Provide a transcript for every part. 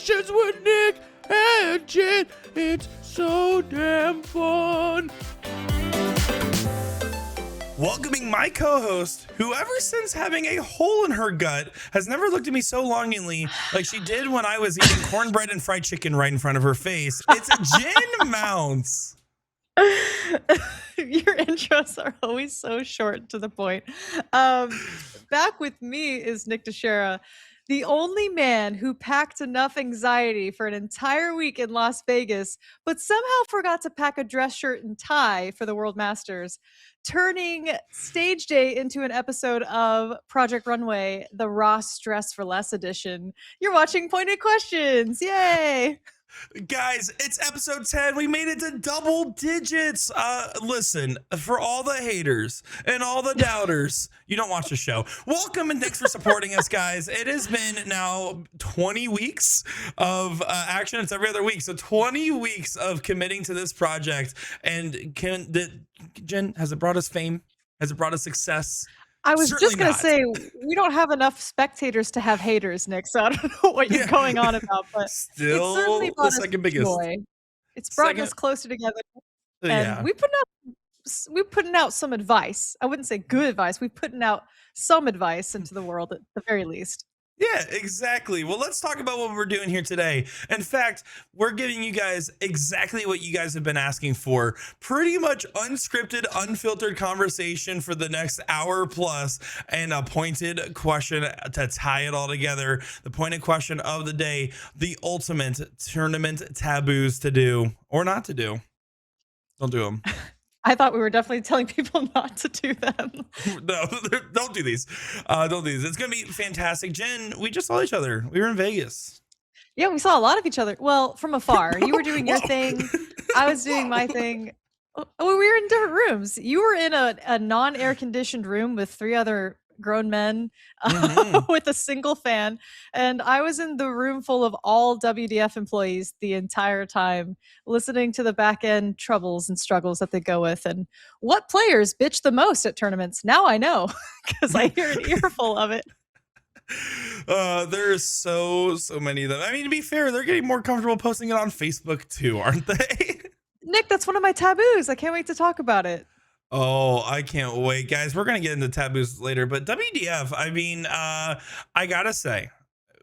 questions with Nick and Jen. It's so damn fun. Welcoming my co-host, who ever since having a hole in her gut has never looked at me so longingly like she did when I was eating cornbread and fried chicken right in front of her face. It's Jen Mounts. Your intros are always so short and to the point. Back with me is Nick Teixeira, the only man who packed enough anxiety for an entire week in Las Vegas, but somehow forgot to pack a dress shirt and tie for the World Masters, turning stage day into an episode of Project Runway, the Ross Dress for Less edition. You're watching Pointed Questions. Yay! Guys, it's episode 10. We made it to double digits. Listen, for all the haters and all the doubters, you don't watch the show. Welcome and thanks for supporting us, guys. It has been now 20 weeks of action. It's every other week. So 20 weeks of committing to this project. And Jen, has it brought us fame? Has it brought us success? I was Certainly just going to say, we don't have enough spectators to have haters, Nick, so I don't know what you're going on about, but still it certainly brought the us second biggest. joy. It's brought us closer together, and Yeah. we're putting out some advice. I wouldn't say good advice. We're putting out some advice into the world at the very least. Yeah, exactly. Well, let's talk about what we're doing here today. In fact, we're giving you guys exactly what you guys have been asking for. Pretty much unscripted, unfiltered conversation for the next hour plus, and a pointed question to tie it all together. The pointed question of the day, the ultimate tournament taboos to do or not to do. Don't do them. I thought we were definitely telling people not to do them. No, don't do these. Don't do these. It's going to be fantastic. Jen, we just saw each other. We were in Vegas. Yeah, we saw a lot of each other. Well, from afar. You were doing your thing. I was doing my thing. Oh, we were in different rooms. You were in a non-air conditioned room with 3 other grown men with a single fan, and I was in the room full of all WDF employees the entire time, listening to the back end troubles and struggles that they go with, and what players bitch the most at tournaments. Now I know, because I hear an earful of it. There's so many of them. I mean, to be fair, they're getting more comfortable posting it on Facebook too, aren't they? Nick, that's one of my taboos. I can't wait to talk about it. Oh, I can't wait, guys. We're going to get into taboos later, but WDF, I mean, I gotta say,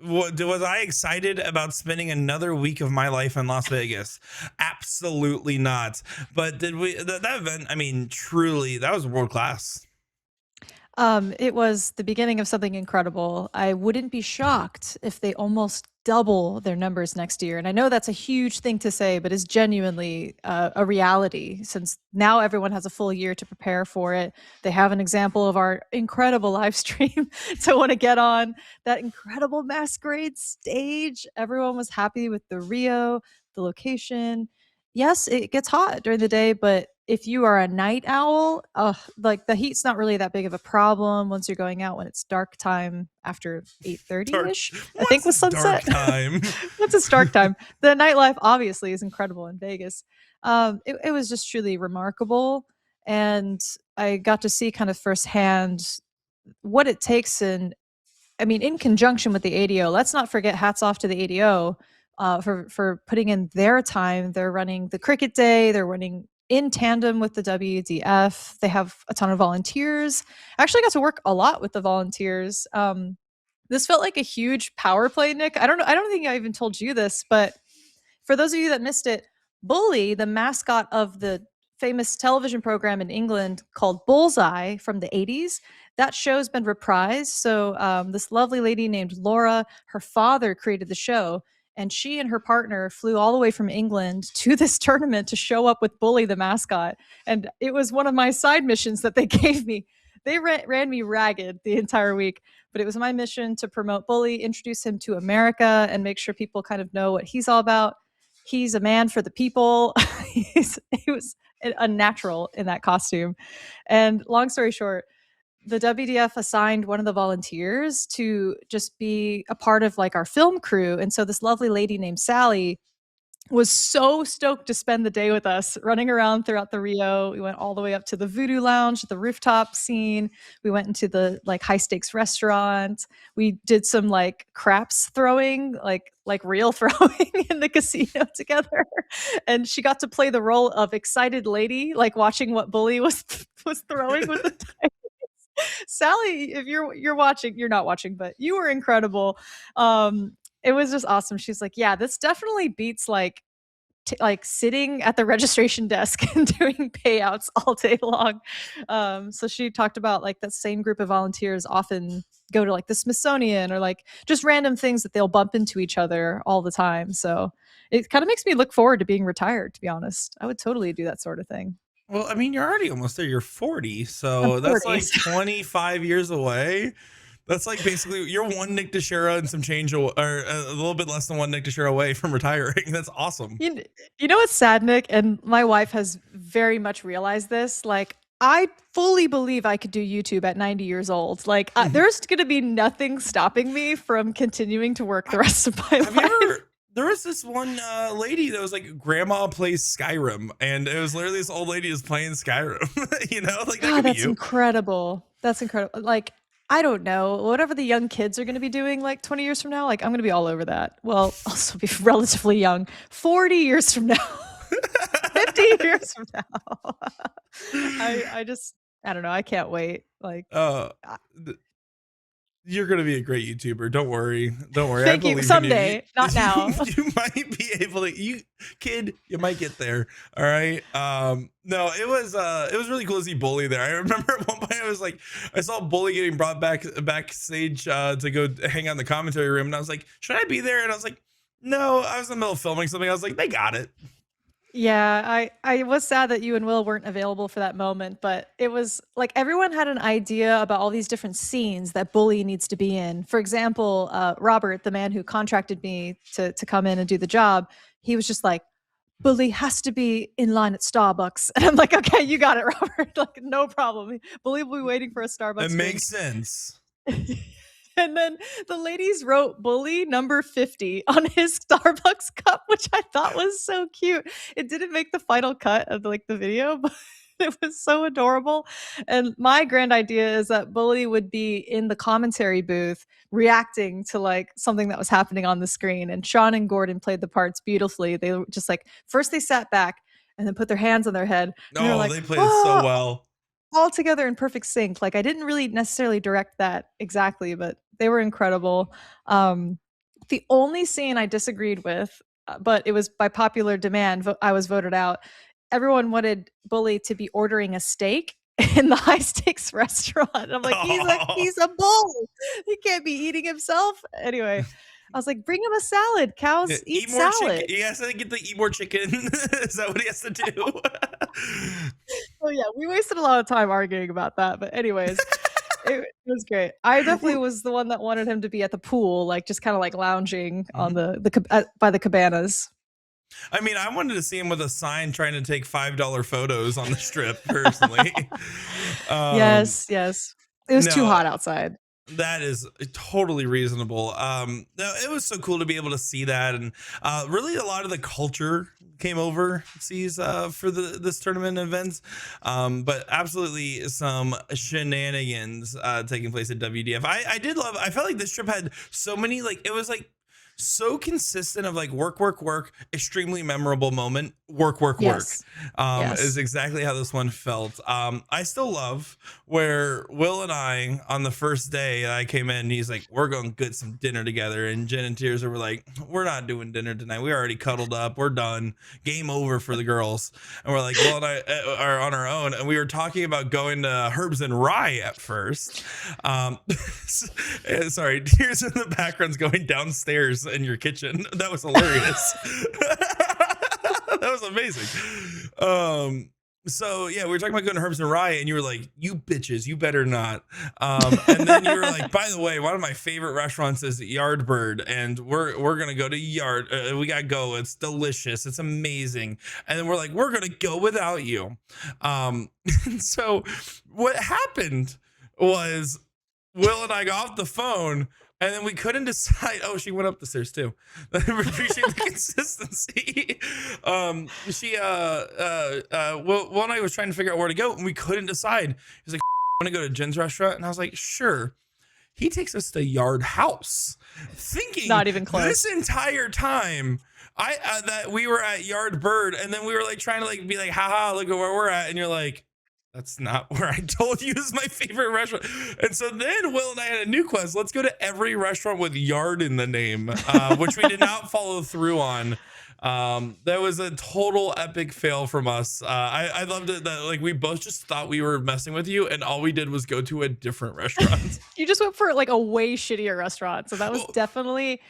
was I excited about spending another week of my life in Las Vegas? Absolutely not. But did we, that event, I mean, truly, that was world class. It was the beginning of something incredible. I wouldn't be shocked if they almost double their numbers next year. And I know that's a huge thing to say, but it's genuinely a reality, since now everyone has a full year to prepare for it. They have an example of our incredible live stream to want to get on. That incredible masquerade stage. Everyone was happy with the Rio, the location. Yes, it gets hot during the day, but if you are a night owl, like the heat's not really that big of a problem once you're going out when it's dark time after 8:30-ish. I think with sunset. Dark time. Once it's dark time. The nightlife obviously is incredible in Vegas. It was just truly remarkable. And I got to see kind of firsthand what it takes. And I mean, in conjunction with the ADO, let's not forget, hats off to the ADO for putting in their time. They're running the cricket day. They're running in tandem with the WDF. They have a ton of volunteers. I actually got to work a lot with the volunteers. This felt like a huge power play, Nick. I don't think I even told you this, but for those of you that missed it, Bully, the mascot of the famous television program in England called Bullseye from the 80s, that show's been reprised. So this lovely lady named Laura, her father created the show. And she and her partner flew all the way from England to this tournament to show up with Bully the mascot. And it was one of my side missions that they gave me. They ran me ragged the entire week, but it was my mission to promote Bully, introduce him to America, and make sure people kind of know what he's all about. He's a man for the people. He was a natural in that costume. And long story short, the WDF assigned one of the volunteers to just be a part of like our film crew. And so this lovely lady named Sally was so stoked to spend the day with us, running around throughout the Rio. We went all the way up to the Voodoo Lounge, the rooftop scene. We went into the like high stakes restaurant. We did some like craps throwing, like real throwing in the casino together. And she got to play the role of excited lady, like watching what Bully was throwing with the dice. Sally, if you're watching, you're not watching, but you were incredible. It was just awesome. She's like, yeah, this definitely beats like sitting at the registration desk and doing payouts all day long. So she talked about like that same group of volunteers often go to like the Smithsonian or like just random things that they'll bump into each other all the time. So it kind of makes me look forward to being retired, to be honest. I would totally do that sort of thing. Well, I mean, you're already almost there. You're 40, I'm so that's 40. like 25 years away. That's like basically you're one Nick Teixeira and some change, or a little bit less than one Nick Teixeira away from retiring. That's awesome. You, you know what's sad, Nick? And my wife has very much realized this. Like, I fully believe I could do YouTube at 90 years old. Like, there's going to be nothing stopping me from continuing to work the rest of my Have you life. ever? There was this one lady that was like, "Grandma plays Skyrim," and it was literally this old lady is playing Skyrim. You know, like that God, could be that's you. incredible. That's incredible. Like, I don't know, whatever the young kids are going to be doing like 20 years from now, like, I'm going to be all over that. Well, also be relatively young. 40 years from now, 50 years from now. I don't know. I can't wait. Like, Uh, I- th- you're gonna be a great YouTuber. Don't worry. Don't worry. I thank you. believe in you. Someday, not now. You might be able to. You kid, you might get there. All right. No, it was really cool to see Bully there. I remember at one point I was like, I saw Bully getting brought backstage to go hang out in the commentary room, and I was like, should I be there? And I was like, no. I was in the middle of filming something. I was like, they got it. Yeah, I was sad that you and Will weren't available for that moment, but it was like everyone had an idea about all these different scenes that Bully needs to be in. For example, Robert, the man who contracted me to come in and do the job, he was just like, Bully has to be in line at Starbucks. And I'm like, okay, you got it, Robert. Like, no problem. Bully will be waiting for a It Starbucks makes drink. sense. And then the ladies wrote Bully number 50 on his Starbucks cup, which I thought was so cute. It didn't make the final cut of like the video, but it was so adorable. And my grand idea is that Bully would be in the commentary booth reacting to like something that was happening on the screen. And Sean and Gordon played the parts beautifully. They were just like, first they sat back and then put their hands on their head. And they were No, like, they played it so "Oh," well. all together in perfect sync. Like, I didn't really necessarily direct that exactly, but they were incredible. The only scene I disagreed with, but it was by popular demand, I was voted out. Everyone wanted Bully to be ordering a steak in the high stakes restaurant. I'm like, he's a bull. He can't be eating himself. Anyway, I was like, bring him a salad. Yeah, Cows eat eat more chicken. salad. He has to get the eat more chicken. Is that what he has to do? Oh yeah, we wasted a lot of time arguing about that. But anyways, it was great. I definitely was the one that wanted him to be at the pool, like just kind of like lounging on by the cabanas. I mean, I wanted to see him with a sign trying to take $5 photos on the strip personally. Yes, yes. It was too No, hot outside. that is totally reasonable. No, it was so cool to be able to see that, and really a lot of the culture came overseas for this tournament events. But absolutely some shenanigans taking place at WDF. I did love. I felt like this trip had so many like it was like so consistent of like work, extremely memorable moment, work. Yes. Yes. Is exactly how this one felt. I still love where Will and I on the first day I came in, he's like, we're going to get some dinner together. And Jen and Tears were like, we're not doing dinner tonight. We already cuddled up. We're done. Game over for the girls. And we're like, Will and I are on our own. And we were talking about going to Herbs and Rye at first. Sorry, Tears in the background's going downstairs in your kitchen. That was hilarious. That was amazing. So yeah, we were talking about going to Herbs and Rye, and you were like, "You bitches, you better not." And then you were like, "By the way, one of my favorite restaurants is Yardbird, and we're gonna go to Yard. We gotta go. It's delicious. It's amazing." And then we're like, "We're gonna go without you." So what happened was Will and I got off the phone. And then we couldn't decide. Oh, she went up the stairs too. I appreciate the consistency. She Will and I was trying to figure out where to go, and we couldn't decide. He was like, "Want to go to Jen's restaurant?" And I was like, "Sure." He takes us to Yard House, thinking Not even close. this entire time that we were at Yard Bird, and then we were like trying to like be like, haha, look at where we're at, and you're like, that's not where I told you is my favorite restaurant. And so then Will and I had a new quest. Let's go to every restaurant with Yard in the name, which we did not follow through on. That was a total epic fail from us. I loved it that like we both just thought we were messing with you, and all we did was go to a different restaurant. You just went for like a way shittier restaurant. So that was definitely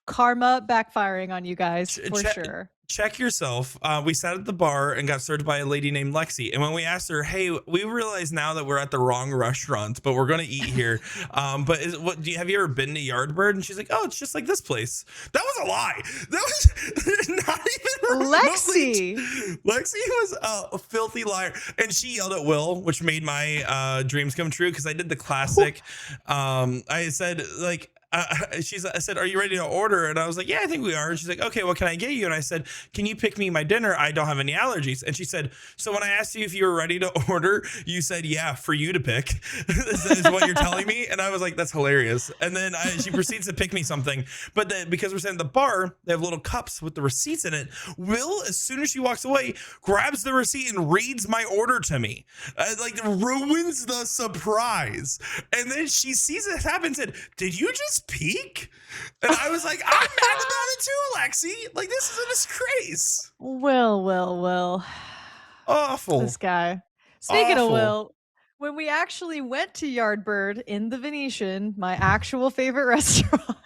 karma backfiring on you guys for sure. Check yourself. We sat at the bar and got served by a lady named Lexi. And when we asked her, "Hey, we realize now that we're at the wrong restaurant, but we're gonna eat here. But have you ever been to Yardbird?" And she's like, "Oh, it's just like this place." That was a lie. That was not even Lexi. Lexi was a filthy liar, and she yelled at Will, which made my dreams come true because I did the classic. I said like. I said, "Are you ready to order?" And I was like, "Yeah, I think we are." And she's like, "Okay, what can I get you?" And I said, "Can you pick me my dinner? I don't have any allergies." And she said, "So when I asked you if you were ready to order, you said, yeah, for you to pick." is what you're telling me? And I was like, that's hilarious. And then she proceeds to pick me something. But because we're sitting at the bar, they have little cups with the receipts in it. Will, as soon as she walks away, grabs the receipt and reads my order to me. Like ruins the surprise. And then she sees it happen and said, "Did you just peek?" And I was like, "I'm mad about it too, Alexi. Like, this is a disgrace." Will. Awful. This guy. Speaking Awful. of Will, when we actually went to Yardbird in the Venetian, my actual favorite restaurant.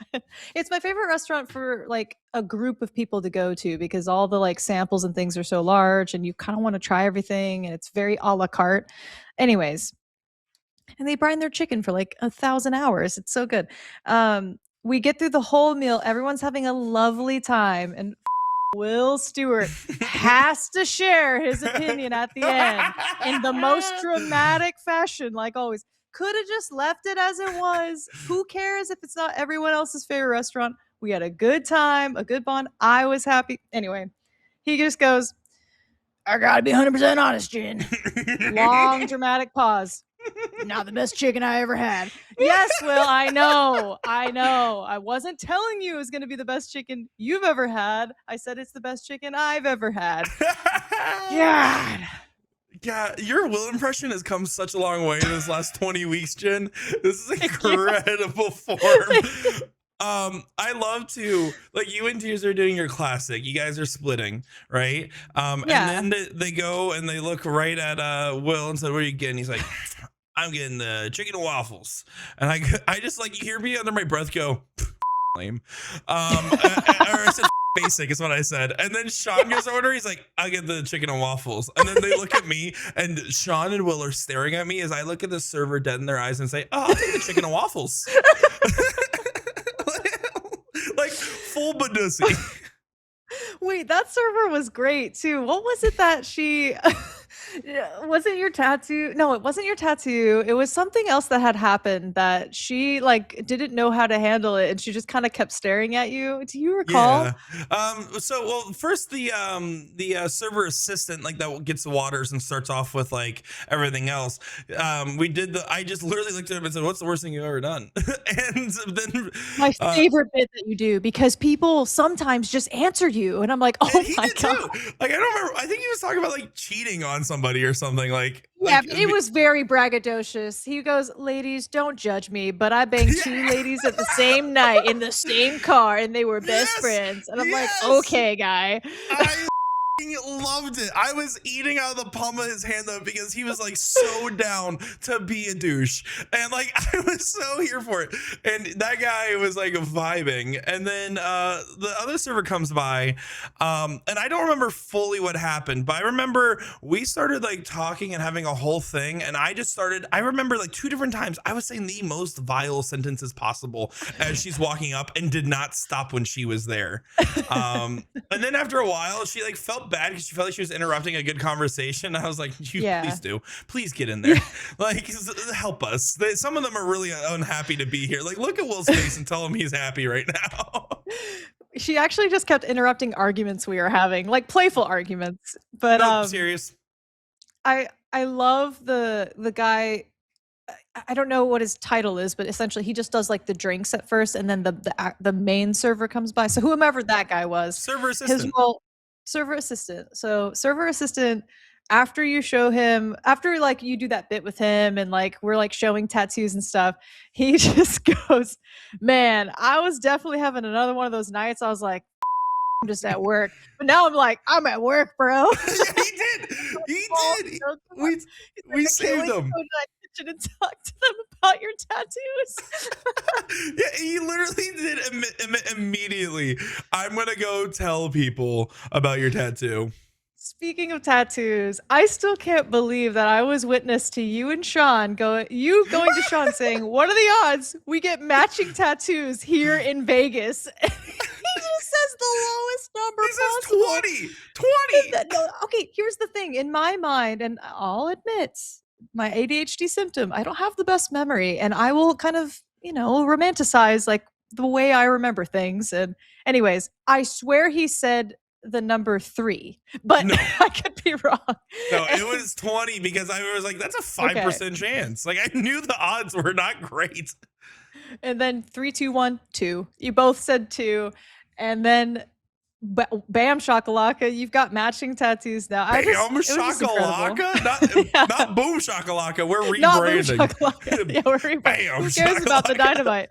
It's my favorite restaurant for like a group of people to go to because all the like samples and things are so large and you kind of want to try everything and it's very a la carte. Anyways, and they brine their chicken for like 1,000 hours. It's so good. We get through the whole meal. Everyone's having a lovely time. And Will Stewart has to share his opinion at the end in the most dramatic fashion, like always. Could have just left it as it was. Who cares if it's not everyone else's favorite restaurant? We had a good time, a good bond. I was happy. Anyway, he just goes, "I gotta be 100% honest, Jen." Long dramatic pause. "Not the best chicken I ever had." Yes, Will, I know. I wasn't telling you it was going to be the best chicken you've ever had. I said it's the best chicken I've ever had. God. Yeah, your Will impression has come such a long way in this last 20 weeks, Jen. This is incredible form. I love to like you and Tears are doing your classic. You guys are splitting, right? Yeah. And then they go and they look right at Will and said, "What are you getting?" He's like, "I'm getting the chicken and waffles." And I just like you hear me under my breath go, lame. Or I said basic is what I said. And then Sean goes to order. He's like, "I'll get the chicken and waffles." And then they look at me and Sean and Will are staring at me as I look at the server dead in their eyes and say, "Oh, I'll take the chicken and waffles." Like full Badusi. Wait, that server was great too. What was it that she was it your tattoo? No, it wasn't your tattoo. It was something else that had happened that she like didn't know how to handle it and she just kind of kept staring at you. Do you recall? Yeah. First the server assistant like that gets the waters and starts off with like everything else. I just literally looked at him and said, "What's the worst thing you've ever done?" And then My favorite bit that you do because people sometimes just answer you and I'm like, "Oh my God." Too. Like I don't remember. I think he was talking about like cheating on somebody or something. Yeah, it was very braggadocious. He goes, "Ladies, don't judge me, but I banged two ladies at the same night in the same car, and they were best friends." And I'm like, "Okay, guy." I loved it. I was eating out of the palm of his hand though because he was like so down to be a douche, and like I was so here for it. And that guy was like vibing. And then the other server comes by, and I don't remember fully what happened, but I remember we started like talking and having a whole thing, and I remember like 2 different times I was saying the most vile sentences possible as she's walking up and did not stop when she was there. And then after a while she like felt felt bad because she felt like she was interrupting a good conversation. I was like, you Yeah. please do. Please get in there. Yeah. Like, help us. Some of them are really unhappy to be here. Like, look at Will's face and tell him he's happy right now. She actually just kept interrupting arguments we were having, like playful arguments. But Nope, serious. I love the guy. I don't know what his title is, but essentially he just does like the drinks at first, and then the main server comes by. So whomever that guy was, Server his assistant. role, server assistant. So server assistant. After you show him, after like you do that bit with him, and like we're like showing tattoos and stuff, he just goes, "Man, I was definitely having another one of those nights. I was like, I'm just at work, but now I'm like, I'm at work, bro." Yeah, he did. He did. We He's like, we I can't saved wait to him. go to that kitchen and talk to them about your tattoos. Yeah, he literally did immediately. I'm gonna go tell people about your tattoo. Speaking of tattoos, I still can't believe that I was witness to you and Sean going to Sean saying, "What are the odds we get matching tattoos here in Vegas?" He just says the lowest number He says possible. 20. No, okay, here's the thing. In my mind, and I'll admit, my ADHD symptom, I don't have the best memory, and I will kind of, romanticize like the way I remember things. And anyways, I swear he said the number 3, but No. I could be wrong. No, it was 20 because I was like, that's a 5% chance. Like, I knew the odds were not great. And then 3, 2, 1, 2. You both said 2, and then bam shakalaka, you've got matching tattoos now. Bam shakalaka, not boom shakalaka. We're rebranding. Not boom shakalaka. Yeah, we're rebranding. Bam Who cares about the dynamite?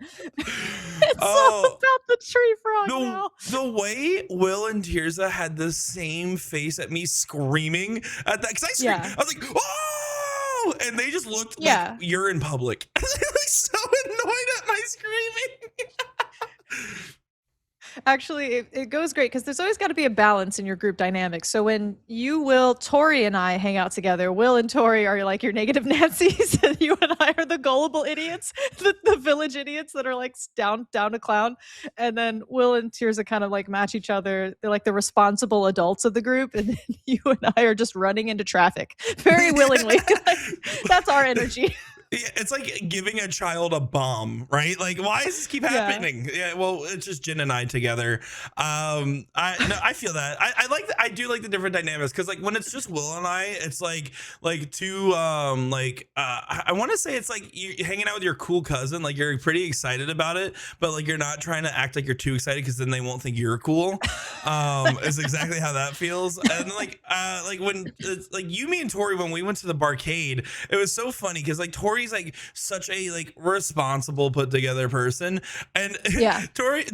It's all about the tree frog now. The way Will and Tirza had the same face at me screaming at that, because I screamed. Yeah. I was like, oh! And they just looked like you're in public. They were like so annoyed at my screaming. Actually, it goes great because there's always got to be a balance in your group dynamics. So when you, Will, Tori, and I hang out together, Will and Tori are like your negative Nancy's, and you and I are the gullible idiots, the village idiots that are like down to clown. And then Will and Tirza kind of like match each other. They're like the responsible adults of the group, and then you and I are just running into traffic very willingly. Like, that's our energy. It's like giving a child a bomb, right? Like, why does this keep happening? Yeah, well, it's just Jen and I together. I feel that. I do like the different dynamics, because like when it's just Will and I, it's like two I want to say it's like you hanging out with your cool cousin, like you're pretty excited about it, but like you're not trying to act like you're too excited because then they won't think you're cool. Is exactly how that feels. And like when like you, me, and Tori, when we went to the barcade, it was so funny because like Tori's like such a like responsible, put together person, and Tori,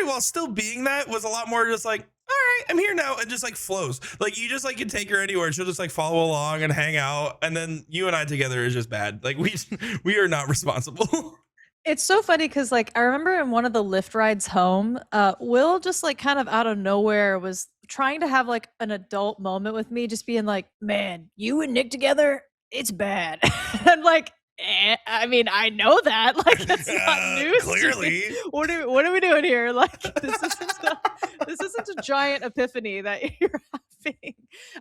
while still being that, was a lot more just like, all right, I'm here now, and just like flows. Like you just like can take her anywhere, she'll just like follow along and hang out. And then you and I together is just bad. Like we are not responsible. It's so funny because like I remember in one of the Lyft rides home, Will just like kind of out of nowhere was trying to have like an adult moment with me, just being like, "Man, you and Nick together, it's bad." I'm like, I mean, I know that. Like, that's not news. Clearly. What are we doing here? Like, this isn't a giant epiphany that you're having.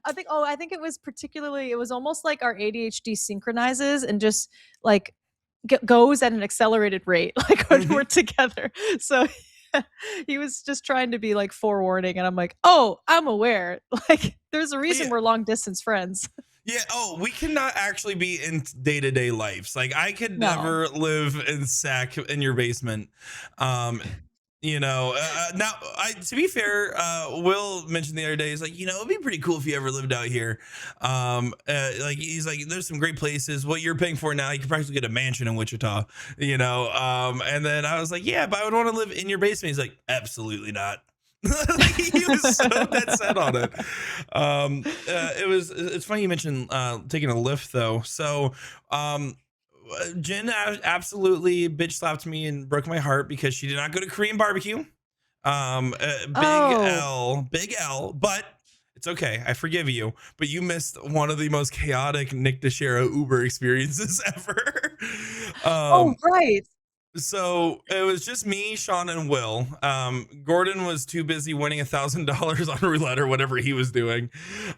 I think it was particularly, it was almost like our ADHD synchronizes and just like goes at an accelerated rate, like when we're together. So he was just trying to be like forewarning, and I'm like, oh, I'm aware. Like, there's a reason we're long distance friends. Yeah. Oh, we cannot actually be in day-to-day lives. Like I could never live in Sac in your basement. Now, to be fair, Will mentioned the other day, he's like, it'd be pretty cool if you ever lived out here. Like he's like, there's some great places. What you're paying for now, you could practically get a mansion in Wichita. And then I was like, yeah, but I would want to live in your basement. He's like, absolutely not. Like, he was so dead set on it. It's funny you mentioned taking a Lyft though. So Jen absolutely bitch slapped me and broke my heart because she did not go to Korean barbecue. Big L, but it's okay. I forgive you, but you missed one of the most chaotic Nick DeShera Uber experiences ever. Oh, right. So it was just me, Sean, and Will. Gordon was too busy winning $1,000 on roulette or whatever he was doing.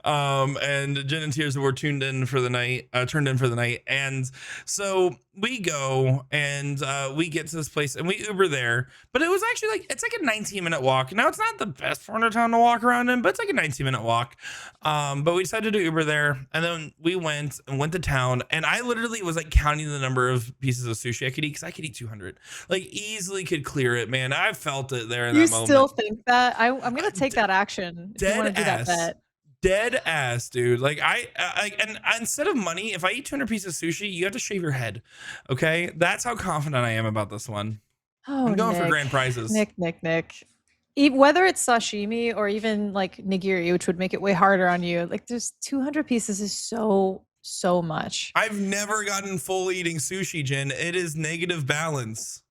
And Jen and Tears were turned in for the night. And so we go and we get to this place and we Uber there. But it was actually it's like a 19-minute walk. Now it's not the best part of town to walk around in, but it's like a 19-minute walk. But we decided to do Uber there, and then we went to town, and I literally was like counting the number of pieces of sushi I could eat because I could eat 200, like easily could clear it, man. I felt it there in You that moment. still think that? I'm gonna take that action if you want to do that bet. Dead ass, dude. Like and instead of money, if I eat 200 pieces of sushi, you have to shave your head. Okay, that's how confident I am about this one. Oh, I'm going for Nick. grand prizes. Nick. Whether it's sashimi or even like nigiri, which would make it way harder on you, like there's 200 pieces is so much. I've never gotten full eating sushi, Jen. It is negative balance.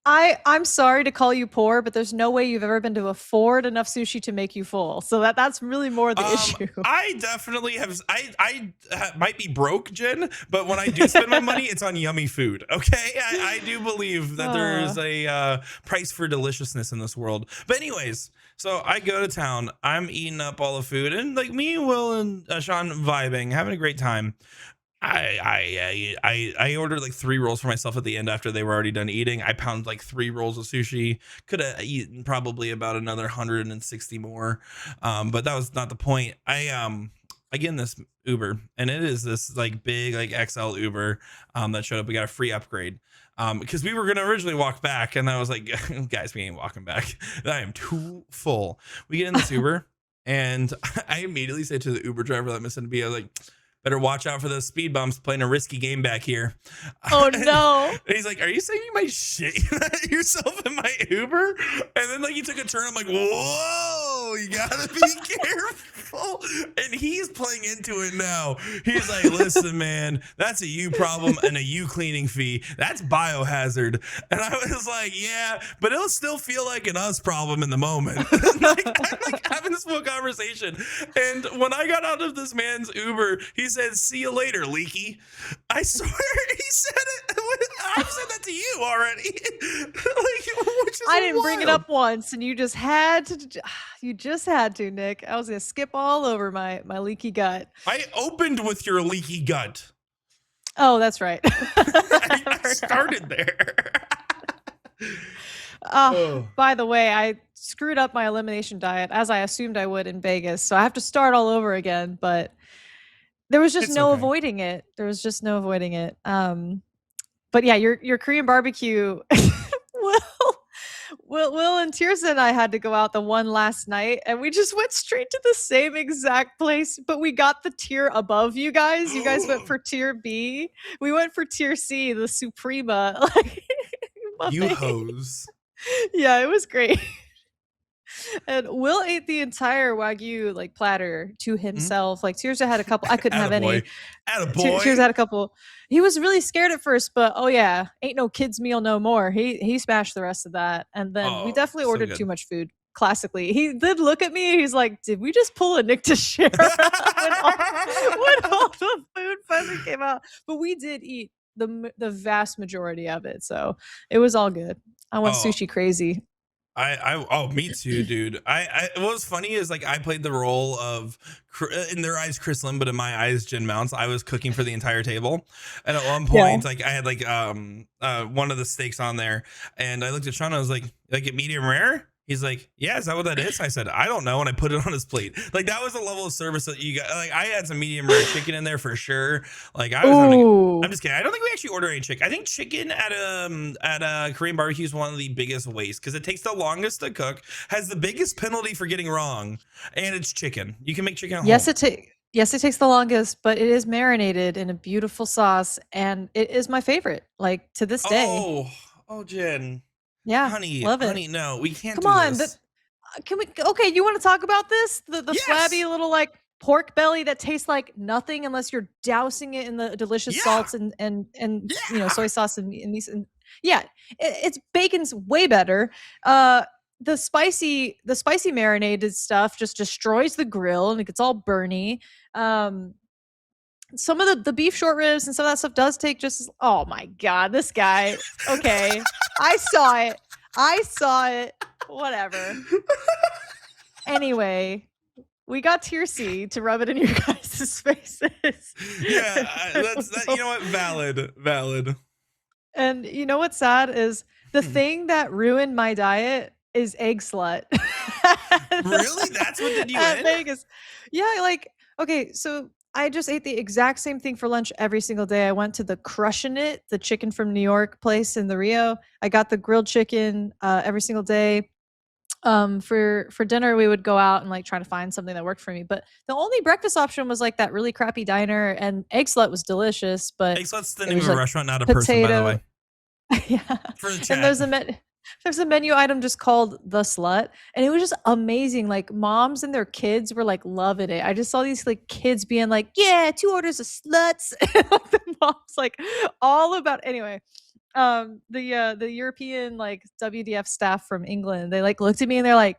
I'm sorry to call you poor, but there's no way you've ever been to afford enough sushi to make you full. So that's really more the issue. I definitely have. I might be broke, Jen, but when I do spend my money, it's on yummy food. Okay, I do believe that there is a price for deliciousness in this world. But anyways, so I go to town. I'm eating up all the food, and like me, Will, and Sean vibing, having a great time. I ordered like 3 rolls for myself at the end after they were already done eating. I pounded like 3 rolls of sushi. Could have eaten probably about another 160 more, but that was not the point. I get in this Uber, and it is this like big like XL Uber that showed up. We got a free upgrade because we were gonna originally walk back, and I was like, guys, we ain't walking back. I am too full. We get in this Uber, and I immediately say to the Uber driver that listened to me, I was like, better watch out for those speed bumps, playing a risky game back here. Oh no. And he's like, are you saying you might shit yourself in my Uber? And then like he took a turn. I'm like, whoa, you gotta be careful. And he's playing into it now. He's like, listen, man, that's a you problem and a you cleaning fee. That's biohazard. And I was like, yeah, but it'll still feel like an us problem in the moment. I'm like having this full conversation. And when I got out of this man's Uber, he said, see you later, Leaky. I swear he said it. I've said that to you already. I didn't bring it up once, and you just had to, Nick. I was gonna skip all over my leaky gut. I opened with your leaky gut. Oh, that's right. I started there. By the way, I screwed up my elimination diet as I assumed I would in Vegas, so I have to start all over again. But there was just avoiding it. There was just no avoiding it. But yeah, your Korean barbecue. Will and Tirsa and I had to go out the one last night, and we just went straight to the same exact place, but we got the tier above you guys. You guys went for tier B. We went for tier C, the Suprema. You hoes. Yeah, it was great. And Will ate the entire Wagyu like platter to himself. Like Tirsa had a couple. I couldn't have any. Tirsa had a couple. He was really scared at first, but oh yeah, ain't no kids meal no more. He smashed the rest of that, and then we definitely ordered too much food. Classically, he did look at me. He's like, "Did we just pull a Nick to share when all the food finally came out?" But we did eat the vast majority of it, so it was all good. I went sushi crazy. Me too, dude. What was funny is like I played the role of, in their eyes, Chris Lim, but in my eyes, Jen Mounts. I was cooking for the entire table, and at one point, like I had like one of the steaks on there, and I looked at Sean. I was like it medium rare. He's like, yeah, is that what that is? I said, I don't know. And I put it on his plate. Like, that was the level of service that you got. Like, I had some medium rare chicken in there for sure. Like, I was I'm just kidding. I don't think we actually order any chicken. I think chicken at a Korean barbecue is one of the biggest wastes because it takes the longest to cook, has the biggest penalty for getting wrong, and it's chicken. You can make chicken at home. Yes, it takes the longest, but it is marinated in a beautiful sauce, and it is my favorite, like, to this day. Oh, Jen. Yeah, honey, love it. Honey, no, we can't. Come on, can we? Okay, you want to talk about this? The yes. Flabby little like pork belly that tastes like nothing unless you're dousing it in the delicious salts and you know, soy sauce and these. And it's bacon's way better. The spicy marinated stuff just destroys the grill and it gets all burny. some of the beef short ribs and some of that stuff does take just, oh my God, this guy. Okay. I saw it. Whatever. Anyway, we got tier C to rub it in your guys' faces. Yeah, that's that. You know what? Valid. And you know what's sad is the thing that ruined my diet is egg slut. Really? That's what did you At in? Vegas. Yeah, like, okay, so I just ate the exact same thing for lunch every single day. I went to the Crushin' It, the chicken from New York place in the Rio. I got the grilled chicken every single day. For dinner we would go out and like try to find something that worked for me, but the only breakfast option was like that really crappy diner, and egg slut was delicious, but Egg Slut's the it name was of a like restaurant, not a person, by the potato. way. Yeah. For the And chat. there's a menu item just called the slut, and it was just amazing. Like moms and their kids were like loving it. I just saw these like kids being like, yeah, 2 orders of sluts. And like the mom's like all about, anyway. The European like WDF staff from England, they like looked at me and they're like,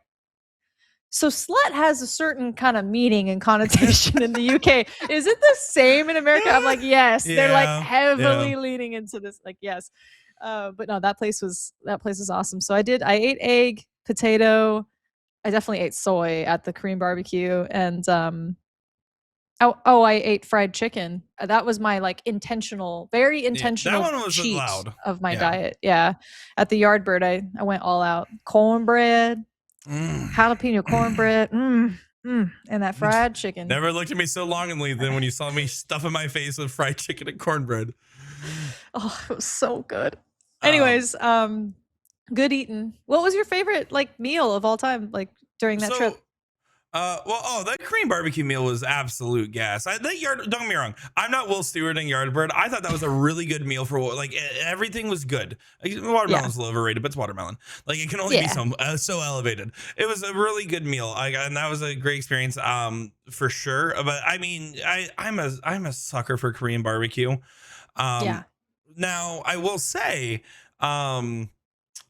so slut has a certain kind of meaning and connotation in the UK. Is it the same in America? I'm like, yes. They're like Yeah, heavily yeah. leaning into this. Like, yes. But no, that place was awesome. So I ate egg, potato. I definitely ate soy at the Korean barbecue, and I ate fried chicken. That was my like very Yeah, that intentional one was cheat loud. of my Yeah. diet. Yeah, at the Yardbird, I went all out. Cornbread, jalapeno cornbread, and that fried chicken. Never looked at me so longingly than when you saw me stuffing my face with fried chicken and cornbread. Oh, it was so good. Anyways, good eating. What was your favorite like meal of all time, like during that trip? That Korean barbecue meal was absolute gas. That yard, don't get me wrong, I'm not Will Stewart and Yardbird. I thought that was a really good meal for like everything was good. Like, watermelon's a little overrated, but it's watermelon. Like it can only be so elevated. It was a really good meal. And that was a great experience, for sure. But I mean, I'm a sucker for Korean barbecue. Yeah. Now I will say,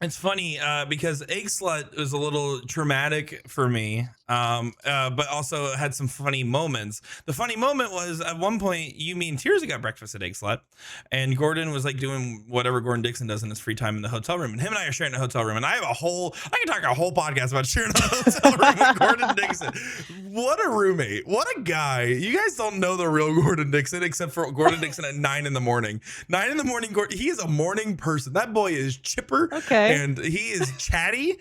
it's funny because egg slut was a little traumatic for me, but also had some funny moments. The funny moment was at one point, you, me, and Tears got breakfast at egg slut, and Gordon was like doing whatever Gordon Dixon does in his free time in the hotel room, and him and I are sharing a hotel room, and I can talk a whole podcast about sharing a hotel room with Gordon Dixon. What a roommate! What a guy! You guys don't know the real Gordon Dixon except for Gordon Dixon at 9 in the morning. 9 in the morning, he is a morning person. That boy is chipper. Okay. And he is chatty.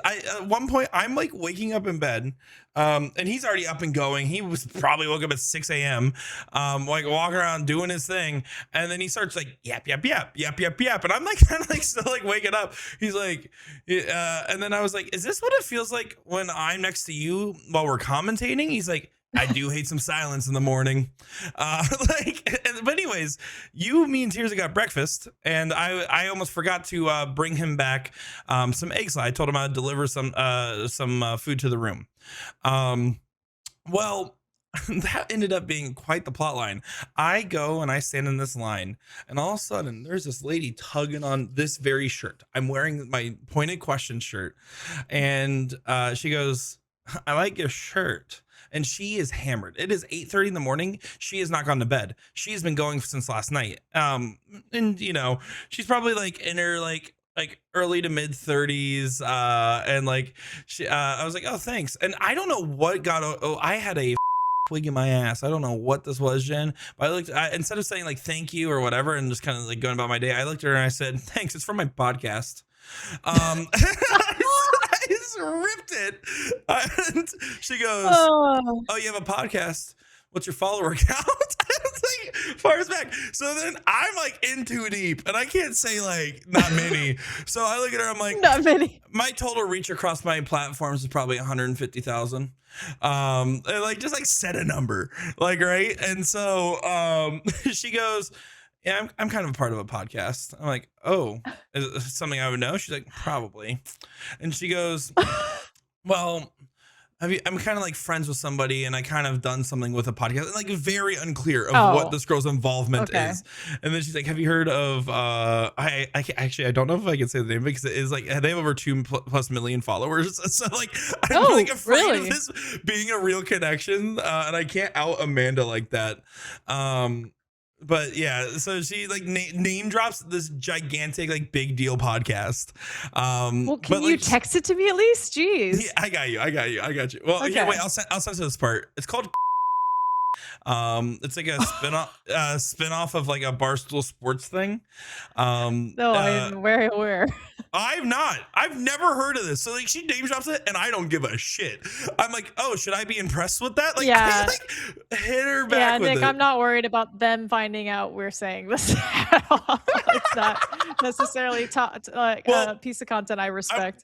At one point, I'm like waking up in bed, and he's already up and going. He was probably woke up at 6 a.m., like walking around doing his thing. And then he starts like, yap, yap, yap, yap, yap, yap. And I'm like, kind of like still like waking up. He's like, and then I was like, is this what it feels like when I'm next to you while we're commentating? He's like, I do hate some silence in the morning. But anyways, me and Tears got breakfast, and I almost forgot to bring him back some eggs. I told him I'd deliver some food to the room. Well, that ended up being quite the plot line. I go and I stand in this line, and all of a sudden there's this lady tugging on this very shirt. I'm wearing my pointed question shirt, and she goes, I like your shirt. And she is hammered. It is 8:30 in the morning. She has not gone to bed. She's been going since last night. And you know, she's probably like in her like early to mid 30s. And like I was like, oh, thanks. And I don't know what got. I had a wig in my ass. I don't know what this was, Jen. But instead of saying like thank you or whatever and just kind of like going about my day, I looked at her and I said, thanks. It's from my podcast. I just ripped it. And she goes, oh, you have a podcast. What's your follower count? It's like far as back. So then I'm like in too deep and I can't say like not many. So I look at her, I'm like, not many. My total reach across my platforms is probably 150,000. And like just like set a number. Like, right. And so she goes, yeah, I'm kind of a part of a podcast. I'm like, oh, is it something I would know? She's like, probably. And she goes, well, I'm kind of like friends with somebody, and I kind of done something with a podcast, like very unclear of what Oh, this girl's involvement okay. is. And then she's like, "Have you heard of?" Actually, I don't know if I can say the name because it is like they have over 2+ million followers. So like I'm Oh, like afraid of really? this being a real connection, and I can't out Amanda like that. Um, but yeah, so she like name drops this gigantic like big deal podcast. Well, But can you like text it to me at least? yeah, Jeez. I got you. I got you. I got you. Well, here, Okay. wait. I'll censor this part. It's called. It's like a spin off of like a Barstool Sports thing. Um, No, uh, I'm very aware. I've not. I've never heard of this. So like she name drops it, and I don't give a shit. I'm like, oh, should I be impressed with that? Like, I Yeah. like hit her back Yeah, with Nick, it. I'm not worried about them finding out we're saying this at all. It's not necessarily like Well, a piece of content I respect.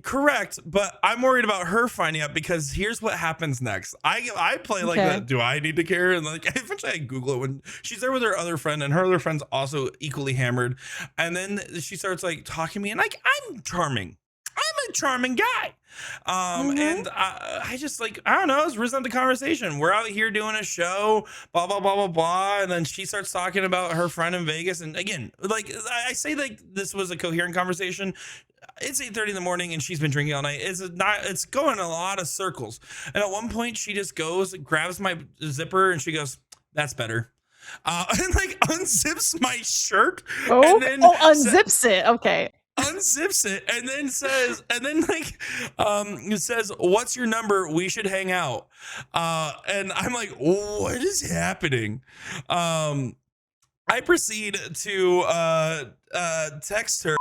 Correct, but I'm worried about her finding out because here's what happens next. I play like Okay. that. Do I need to care? And like eventually I Google it when she's there with her other friend, and her other friend's also equally hammered. And then she starts like talking to me, and like I'm charming. I'm a charming guy. Mhm. And I just like, I don't know, it's risen up the conversation. We're out here doing a show, blah, blah, blah, blah, blah. And then she starts talking about her friend in Vegas. And again, like I say, like this was a coherent conversation. It's 8:30 in the morning and she's been drinking all night. It's going in a lot of circles. And at one point she just goes, grabs my zipper and she goes, "That's better." And like unzips my shirt and Oh, then unzips it. Okay. unzips it and then says, and then like it says, "What's your number? We should hang out." And I'm like, what is happening? I proceed to text her.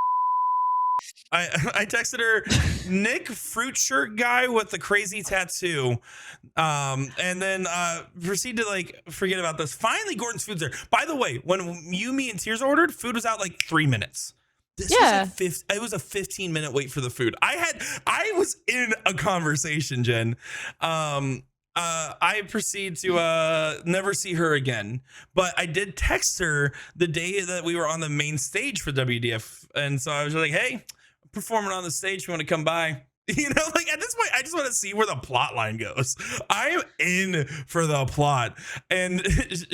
I texted her, "Nick fruit shirt guy with the crazy tattoo," and then proceed to like forget about this. Finally, Gordon's food's there. By the way, when you, me, and Tears ordered, food was out like 3 minutes. This Yeah. was like it was a 15-minute wait for the food. I was in a conversation, Jen. I proceed to never see her again, but I did text her the day that we were on the main stage for WDF, and so I was like, "Hey, I'm performing on the stage. You want to come by?" You know, like at this point, I just want to see where the plot line goes. I'm in for the plot. And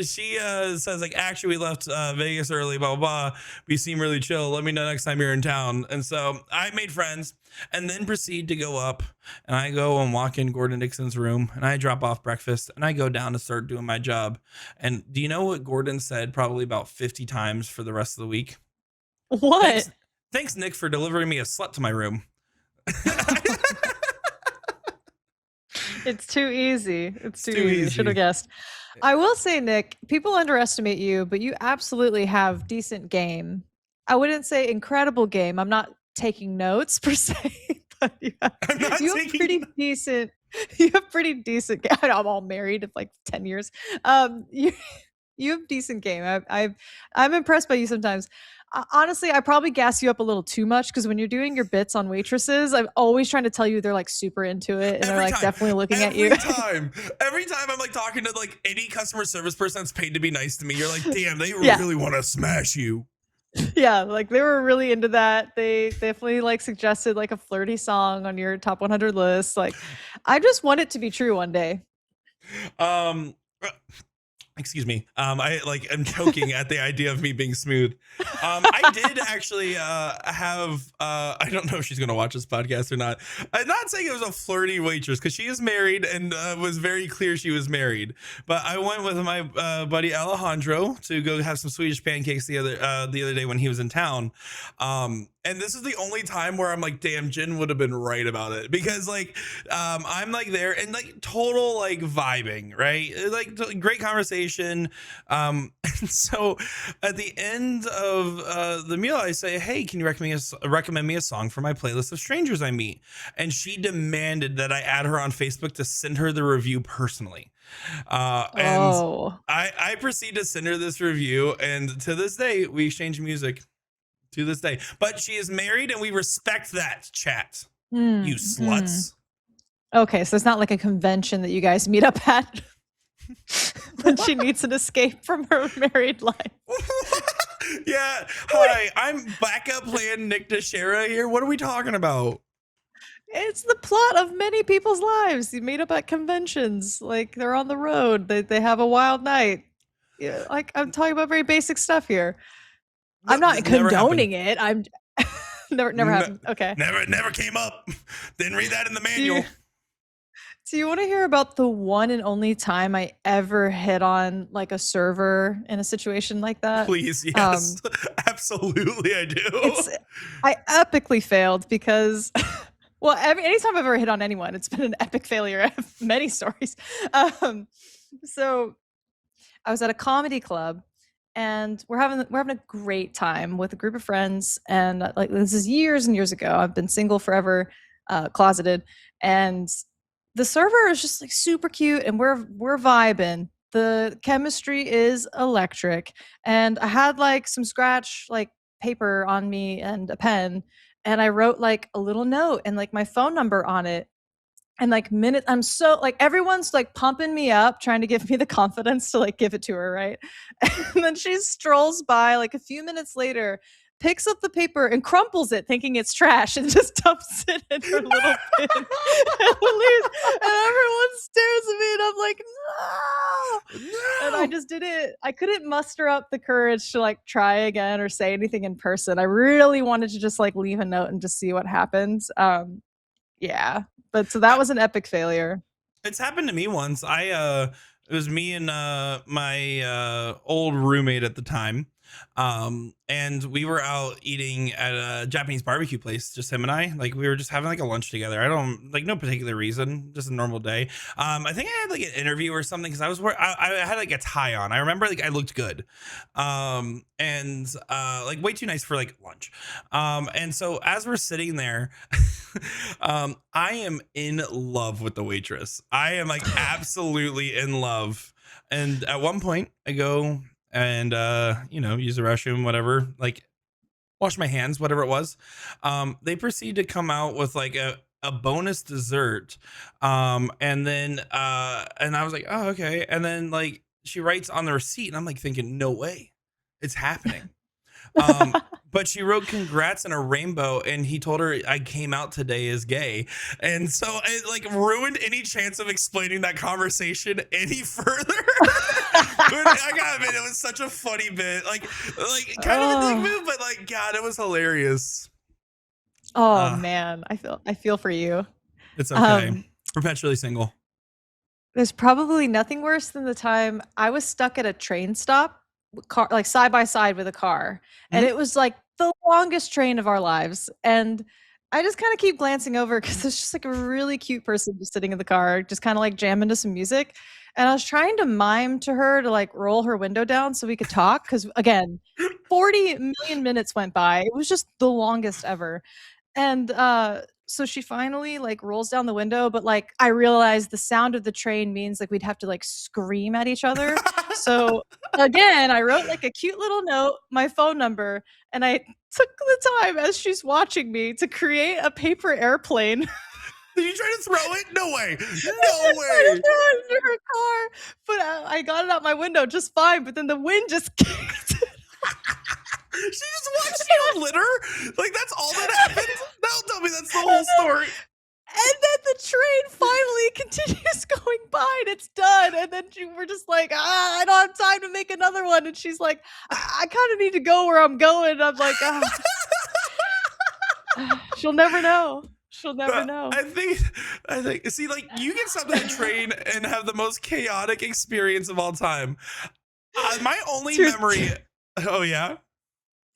she says, like, "Actually, we left Vegas early, blah, blah, blah. We seem really chill. Let me know next time you're in town." And so I made friends and then proceed to go up. And I go and walk in Gordon Dixon's room and I drop off breakfast and I go down to start doing my job. And do you know what Gordon said probably about 50 times for the rest of the week? What? Thanks, Nick, for delivering me a slut to my room. It's too easy. It's too too easy. Should easy. have guessed. I will say, Nick, people underestimate you, but you absolutely have decent game. I wouldn't say incredible game. I'm not taking notes per se, but I'm not you have taking pretty decent. You have pretty decent game. I'm all married of like 10 years. You have decent game. I'm impressed by you sometimes. Honestly, I probably gas you up a little too much because when you're doing your bits on waitresses, I'm always trying to tell you they're like super into it and they're like definitely looking at you. Every time I'm like talking to like any customer service person that's paid to be nice to me, you're like, "Damn, they Yeah. really want to smash you." Yeah, like they were really into that. They definitely like suggested like a flirty song on your top 100 list. Like, I just want it to be true one day. Um, Excuse me. I like am choking at the idea of me being smooth. I did actually have I don't know if she's gonna watch this podcast or not. I'm not saying it was a flirty waitress because she is married and was very clear she was married. But I went with my buddy Alejandro to go have some Swedish pancakes the other day when he was in town. And this is the only time where I'm like, "Damn, Jen would have been right about it," because like I'm like there and like total like vibing, right? Like great conversation. And so at the end of the meal, I say, "Hey, can you recommend me a song for my playlist of strangers I meet?" And she demanded that I add her on Facebook to send her the review personally. And I proceed to send her this review, and to this day, we exchange music. To this day, but she is married and we respect that, chat. You sluts. Okay, so it's not like a convention that you guys meet up at when she needs an escape from her married life. Yeah. Hi, I'm backup plan Nick DeShera here. What are we talking about? It's the plot of many people's lives. You meet up at conventions, like they're on the road, they have a wild night. Yeah, like I'm talking about very basic stuff here. No, I'm not this never happened. condoning it. I'm never No, happened. Okay. never came up. Didn't read that in the Do you manual. do you want to hear about the one and only time I ever hit on like a server in a situation like that? Please, yes. Um, Absolutely, I do. it's I epically failed because well, anytime I've ever hit on anyone, it's been an epic failure. I have many stories. Um, so I was at a comedy club and we're having a great time with a group of friends and like this is years and years ago. I've been single forever, closeted, and the server is just like super cute and we're vibing. The chemistry is electric and I had like some scratch like paper on me and a pen and I wrote like a little note and like my phone number on it and like I'm so like everyone's like pumping me up trying to give me the confidence to like give it to her, right? And then she strolls by like a few minutes later, picks up the paper and crumples it thinking it's trash and just dumps it in her little bin and leaves, and everyone stares at me and I'm like, no. And I No. just didn't, I couldn't muster up the courage to like try again or say anything in person. I really wanted to just like leave a note and just see what happens. Yeah, but so that was an epic failure. It's happened to me once. It was me and my old roommate at the time. And we were out eating at a Japanese barbecue place, just him and I. Like we were just having like a lunch together. I don't like no particular reason, just a normal day. I think I had like an interview or something because I had like a tie on. I remember like I looked good. And like way too nice for like lunch. And so as we're sitting there, I am in love with the waitress. I am like absolutely in love. And at one point I go and use the restroom, whatever, like wash my hands, whatever it was. They proceed to come out with like a bonus dessert. And I was like, oh, okay. And then like she writes on the receipt, and I'm like thinking, no way, it's happening. Um, but she wrote congrats in a rainbow, and he told her I came out today as gay. And so it like ruined any chance of explaining that conversation any further. But I gotta admit, it was such a funny bit. Like kind of a dick Oh, move, but like God, it was hilarious. oh Uh, man, I feel for you. it's okay. Um, Perpetually single. there's probably nothing worse than the time I was stuck at a train stop, car like side by side with a car, and Mhm. it was like the longest train of our lives. And I just kind of keep glancing over because there's just like a really cute person just sitting in the car, just kind of like jamming to some music. And I was trying to mime to her to like roll her window down so we could talk. Cause again, 40 million minutes went by. It was just the longest ever. And, so she finally, like, rolls down the window, but, like, I realized the sound of the train means, like, we'd have to, like, scream at each other. So, again, I wrote, like, a cute little note, my phone number, and I took the time as she's watching me to create a paper airplane. Did you try to throw it? No way. I No did try to way. throw it into her car, but, I got it out my window just fine, but then the wind just kicked it. She just watched you litter? Like that's all that happened? Don't tell me that's the whole And then story. And then the train finally continues going by and it's done. And then we're just like, I don't have time to make another one. And she's like, I kind of need to go where I'm going. And I'm like, she'll never know. She'll never But know. I think see like you get something to train and have the most chaotic experience of all time. My only Cheers. memory. Oh yeah.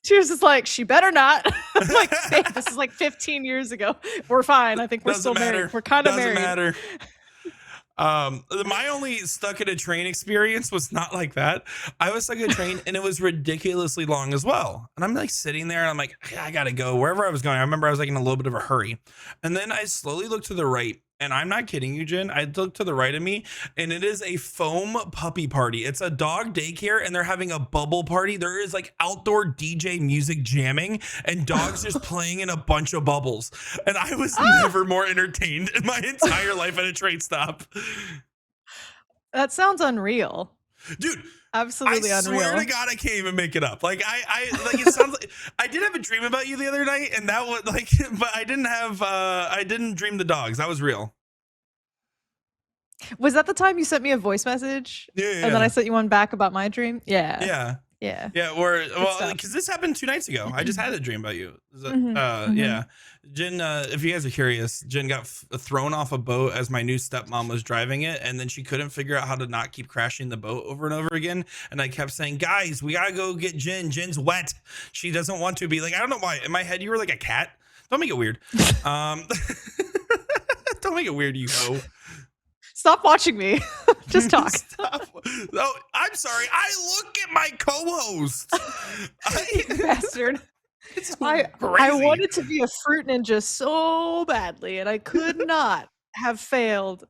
She was just like, she better not. I'm like, babe, this is like 15 years ago. We're fine. I think we're Doesn't still matter. married. We're kind of Doesn't married. matter. My only stuck in a train experience was not like that. I was stuck in a train and it was ridiculously long as well. And I'm like sitting there and I'm like, I gotta go wherever I was going. I remember I was like in a little bit of a hurry. And then I slowly looked to the right. And I'm not kidding you, Jen. I looked to the right of me, and it is a foam puppy party. It's a dog daycare, and they're having a bubble party. There is like outdoor DJ music jamming, and dogs just playing in a bunch of bubbles. And I was never more entertained in my entire life at a train stop. That sounds unreal. Dude, I Absolutely swear to unreal. God, I can't even make it up. Like like it sounds like I did have a dream about you the other night, and that was like, but I didn't dream the dogs. That was real. Was that the time you sent me a voice message Yeah, and then I yeah, sent you one back about my dream? Yeah. yeah. Yeah. Yeah, or Good well, stuff. because this happened 2 nights ago. I just had a dream about you. Mhm. Mhm. Yeah, Jen. If you guys are curious, Jen got thrown off a boat as my new stepmom was driving it, and then she couldn't figure out how to not keep crashing the boat over and over again. And I kept saying, "Guys, we gotta go get Jen. Jen's wet. She doesn't want to be like." I don't know why. In my head, you were like a cat. Don't make it weird. Um, don't make it weird, you hoe. Stop watching me. Just talk. Stop. No, I'm sorry. I look at my co-host. You bastard. It's I crazy. wanted to be a fruit ninja so badly, and I could not have failed.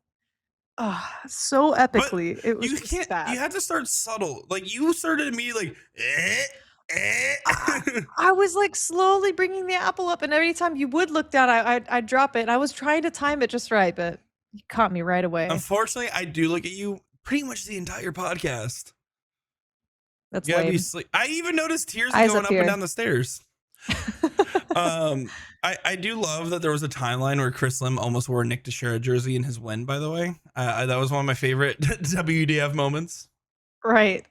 So But epically. It was you just can't. You bad. had to start subtle. Like you started me like. I, I was like slowly bringing the apple up, and every time you would look down, I'd drop it. And I was trying to time it just right, but you caught me right away. Unfortunately, I do look at you pretty much the entire podcast. That's You gotta be lame. sleep. I even noticed tears Eyes going up up and here. down the stairs. I do love that there was a timeline where Chris Lim almost wore a Nick DeShera jersey in his win. By the way, that was one of my favorite WDF moments. Right.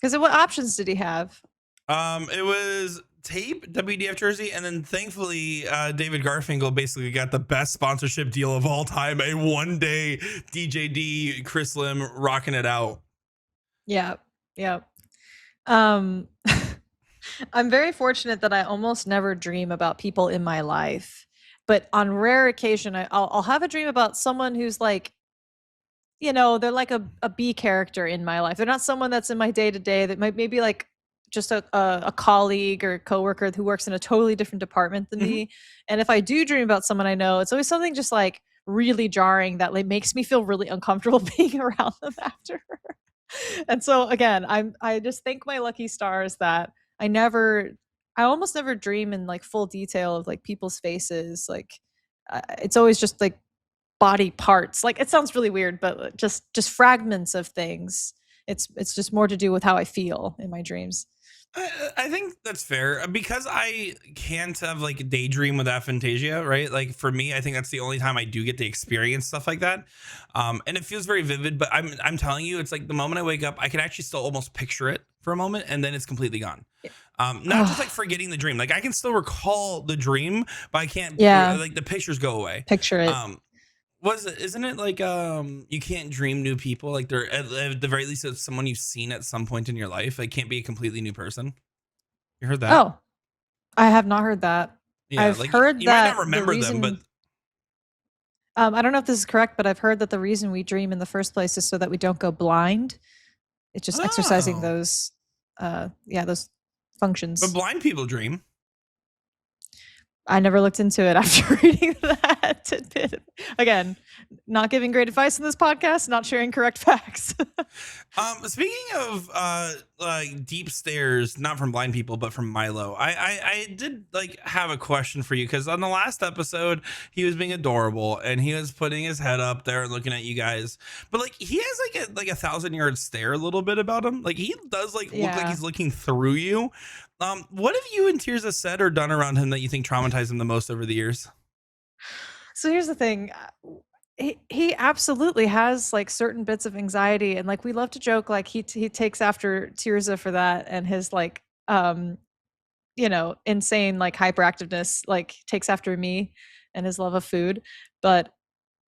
Because what options did he have? It was tape, WDF jersey, and then thankfully, David Garfinkel basically got the best sponsorship deal of all time. A 1-day DJD Chris Lim rocking it out. Yeah. Yeah. Um I'm very fortunate that I almost never dream about people in my life. But on rare occasion, I'll have a dream about someone who's like, they're like a B character in my life. They're not someone that's in my day to day. That might maybe like just a colleague or coworker who works in a totally different department than Mhm. me. And if I do dream about someone I know, it's always something just like really jarring that like makes me feel really uncomfortable being around them after. And so again, I just thank my lucky stars that I almost never dream in like full detail of like people's faces. Like it's always just like body parts. Like it sounds really weird, but just fragments of things. It's just more to do with how I feel in my dreams. I think that's fair because I can't have like a daydream with aphantasia, right? Like for me, I think that's the only time I do get to experience stuff like that, and it feels very vivid. But I'm telling you, it's like the moment I wake up, I can actually still almost picture it for a moment, and then it's completely gone. Not just like forgetting the dream, like I can still recall the dream, but I can't. Yeah, Like the pictures go away. picture it. Was it? Isn't it like you can't dream new people? Like they're at the very least it's someone you've seen at some point in your life. It can't be a completely new person. You heard that? Oh, I have not heard that. Yeah, I've like heard you might not that the remember them, but reason I don't know if this is correct, but I've heard that the reason we dream in the first place is so that we don't go blind. It's just exercising oh, those those but functions. blind people dream. I never looked into it after reading that tidbit. Again, not giving great advice in this podcast, not sharing correct facts. Speaking of like deep stares, not from blind people, but from Milo, I did like have a question for you because on the last episode he was being adorable and he was putting his head up there and looking at you guys, but like he has like a 1,000-yard stare a little bit about him. Like he does like look like Yeah. he's looking through you. What have you and Tirza said or done around him that you think traumatized him the most over the years? So here's the thing. He absolutely has like certain bits of anxiety, and like we love to joke like he takes after Tirza for that, and his like insane like hyperactiveness like takes after me and his love of food. But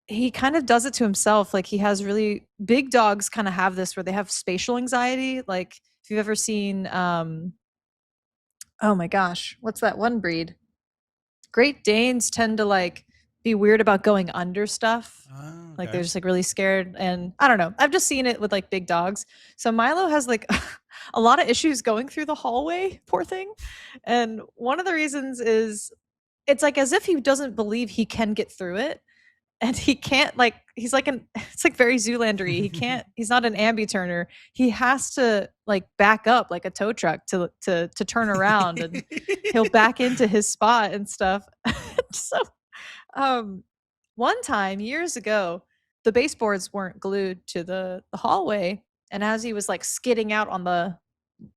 he kind of does it to himself. Like he has really big dogs kind of have this where they have spatial anxiety. Like if you've ever seen oh my gosh, what's that one breed? Great Danes tend to like be weird about going under stuff. Oh, Like okay. they're just like really scared. And I don't know. I've just seen it with like big dogs. So Milo has like a lot of issues going through the hallway, poor thing. And one of the reasons is it's like as if he doesn't believe he can get through it. And he can't like he's like it's like very Zoolandery. He's not an ambi-turner. He has to like back up like a tow truck to turn around, and he'll back into his spot and stuff. So one time years ago, the baseboards weren't glued to the hallway, And as he was like skidding out on the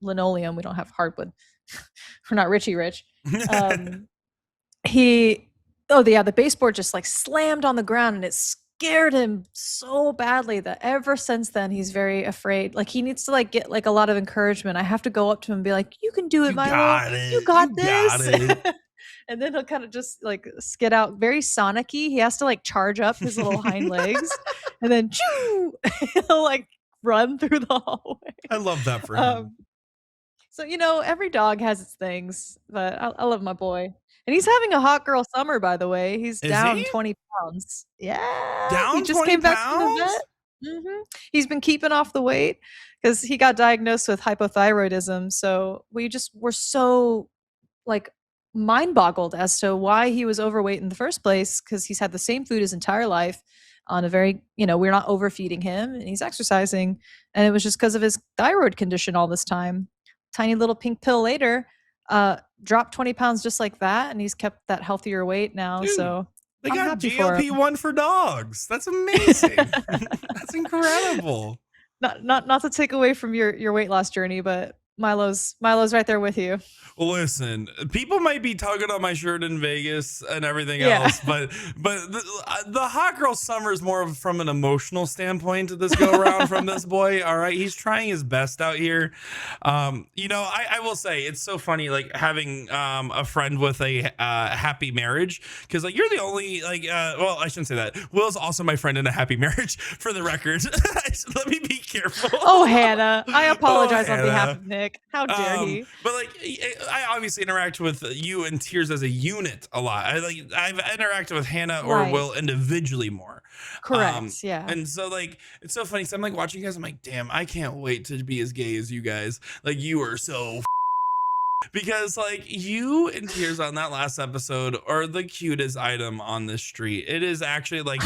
linoleum, we don't have hardwood. We're not Richie Rich. He oh yeah, the baseboard just like slammed on the ground, and it scared him so badly that ever since then he's very afraid. Like he needs to like get like a lot of encouragement. I have to go up to him and be like, "You can do it, You Milo. got You it. got You got this." it. And then he'll kind of just like skid out, very Sonic-y. He has to like charge up his little hind legs, and then choo, he'll like run through the hallway. I love that for him. So every dog has its things, but I love my boy, and he's having a hot girl summer. By the way, he's Is he down 20 pounds. Yeah, he down just 20 came back from the pounds? vet. He's been keeping off the weight because he got diagnosed with hypothyroidism. So we're so like mind boggled as to why he was overweight in the first place, because he's had the same food his entire life on a very, we're not overfeeding him, and he's exercising. And it was just because of his thyroid condition all this time. Tiny little pink pill later, dropped 20 pounds just like that. And he's kept that healthier weight now. Dude, So they I'm got happy for him. GLP-1 for dogs. That's amazing. That's incredible. Not to take away from your weight loss journey, but Milo's right there with you. Listen, people might be tugging on my shirt in Vegas and everything Yeah. else, but the hot girl summer is more of from an emotional standpoint this go around from this boy. All right, he's trying his best out here. I will say it's so funny, like having a friend with a happy marriage, because like you're the only well, I shouldn't say that. Will's also my friend in a happy marriage, for the record. Let me be careful. Oh, Hannah, I apologize on behalf Hannah. of Nick. How dare he? But like, I obviously interact with you and Tears as a unit a lot. I've interacted with Hannah or Right. Will individually more. Correct. Yeah. And so like, it's so funny. So I'm like watching you guys. I'm like, damn, I can't wait to be as gay as you guys. Like you are so because like you and Tears on that last episode are the cutest item on the street. It is actually like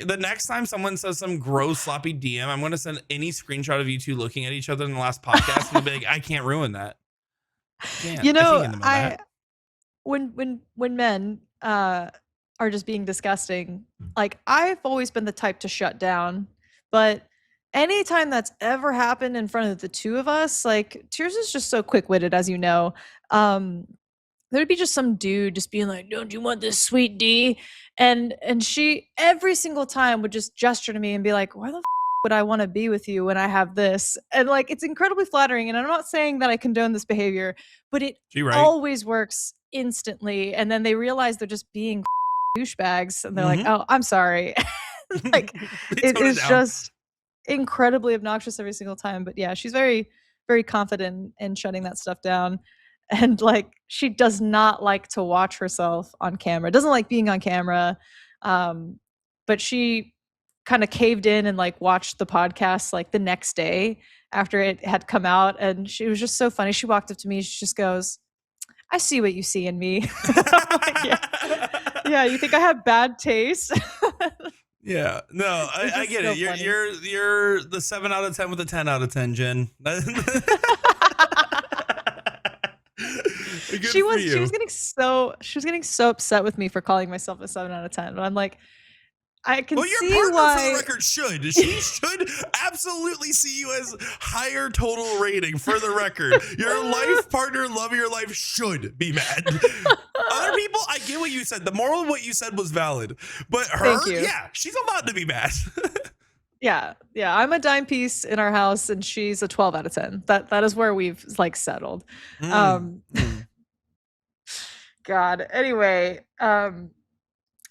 the next time someone says some gross sloppy DM, I'm going to send any screenshot of you two looking at each other in the last podcast and I'll be like, I can't ruin that. When men are just being disgusting, like I've always been the type to shut down, but anytime that's ever happened in front of the two of us, like Tears is just so quick-witted, as you know. There'd be just some dude just being like, "Don't you want this sweet D?" And she every single time would just gesture to me and be like, "Why the would I want to be with you when I have this?" And like it's incredibly flattering, and I'm not saying that I condone this behavior, but it always works instantly. And then they realize they're just being douchebags, and they're like, "Oh, I'm sorry." Like it is just incredibly obnoxious every single time. But yeah, she's very, very confident in shutting that stuff down. And like she does not like to watch herself on camera, doesn't like being on camera. But she kind of caved in and like watched the podcast like the next day after it had come out, and she was just so funny. She walked up to me, she just goes, "I see what you see in me." Like, yeah, you think I have bad taste? Yeah, no, I get it. You're the 7 out of 10 with a 10 out of 10, Jen. She was getting so upset with me for calling myself a 7 out of 10. But I'm like, I can see your partner, why. for the record, should. She should absolutely see you as higher total rating, for the record. Your life partner, love of your life, should be mad. Other people, I get what you said. The moral of what you said was valid. But her, yeah, she's allowed to be mad. Yeah, I'm a dime piece in our house, and she's a 12 out of 10. That is where we've like settled. God. Anyway,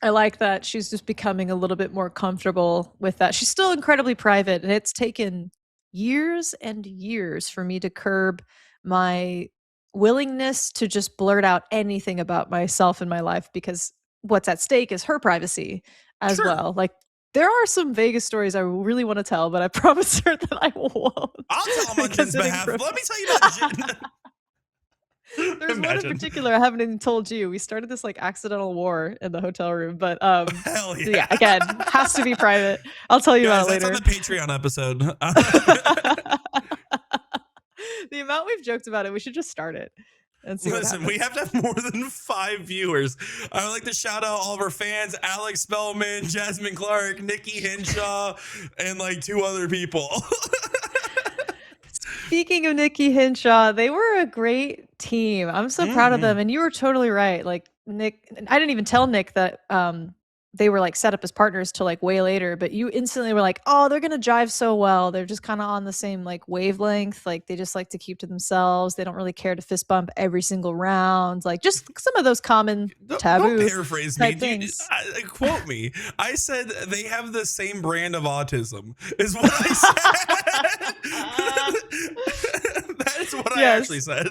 I like that she's just becoming a little bit more comfortable with that. She's still incredibly private, and it's taken years and years for me to curb my willingness to just blurt out anything about myself and my life, because what's at stake is her privacy as well. Like there are some Vegas stories I really want to tell, but I promise her that I won't. I'll tell them on Jen's behalf. Let me tell you about Jen. There's one in particular I haven't even told you. We started this like accidental war in the hotel room, but hell yeah. So yeah, again, has to be private. I'll tell you about it later. That's on the Patreon episode. The amount we've joked about it, we should just start it. And see Listen, we have to have more than 5 viewers. I would like to shout out all of our fans: Alex Spellman, Jasmine Clark, Nikki Henshaw, and like 2 other people. Speaking of Nikki Hinshaw, they were a great team. I'm so proud of Hmm. them. And you were totally right. Like Nick, I didn't even tell Nick that they were like set up as partners till like way later, but you instantly were like, "Oh, they're going to jive so well. They're just kind of on the same like wavelength. Like they just like to keep to themselves. They don't really care to fist bump every single round. Like just some of those common Don't taboo paraphrase me. type things." Quote me. I said they have the same brand of autism, is what I said. That is what I actually Yes. said.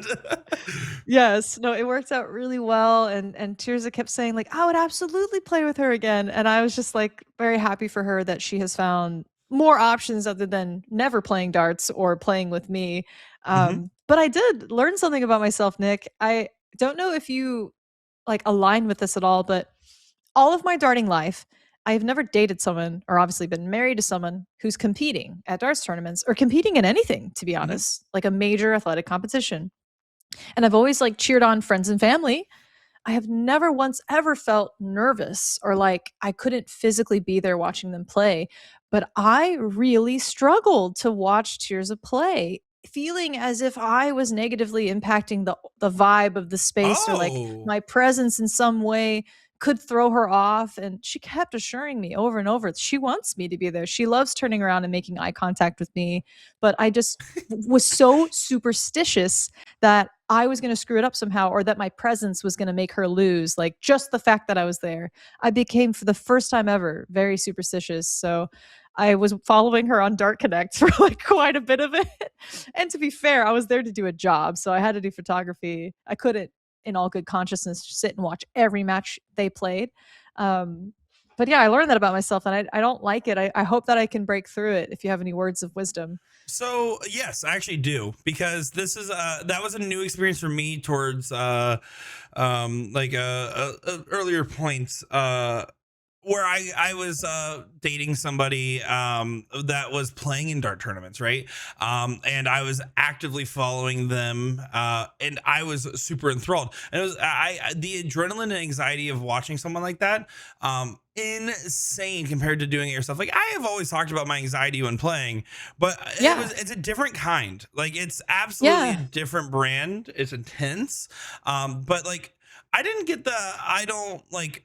Yes. No, it worked out really well. And Tirza kept saying, like, I would absolutely play with her again. And I was just like very happy for her that she has found more options other than never playing darts or playing with me. Hmm. But I did learn something about myself, Nick. I don't know if you like align with this at all, but all of my darting life, I have never dated someone or obviously been married to someone who's competing at darts tournaments or competing in anything, to be Hmm. honest, like a major athletic competition. And I've always like cheered on friends and family. I have never once ever felt nervous or like I couldn't physically be there watching them play. But I really struggled to watch Tears of Play, feeling as if I was negatively impacting the vibe of the space or like Oh. my presence in some way could throw her off. And she kept assuring me over and over she wants me to be there. She loves turning around and making eye contact with me. But I just was so superstitious that I was going to screw it up somehow or that my presence was going to make her lose. Like just the fact that I was there. I became, for the first time ever, very superstitious. So I was following her on Dart Connect for like quite a bit of it. And to be fair, I was there to do a job. So I had to do photography. I couldn't, in all good consciousness, sit and watch every match they played. Um, but yeah, I learned that about myself and I don't like it. I hope that I can break through it if you have any words of wisdom. So yes, I actually do, because this is that was a new experience for me towards like earlier points where I was dating somebody that was playing in dart tournaments, right? And I was actively following them, and I was super enthralled. And it was the adrenaline and anxiety of watching someone like that, insane compared to doing it yourself. Like I have always talked about my anxiety when playing, but Yeah. it's a different kind. Like it's absolutely a Yeah. different brand. It's intense, but like I didn't get the I don't like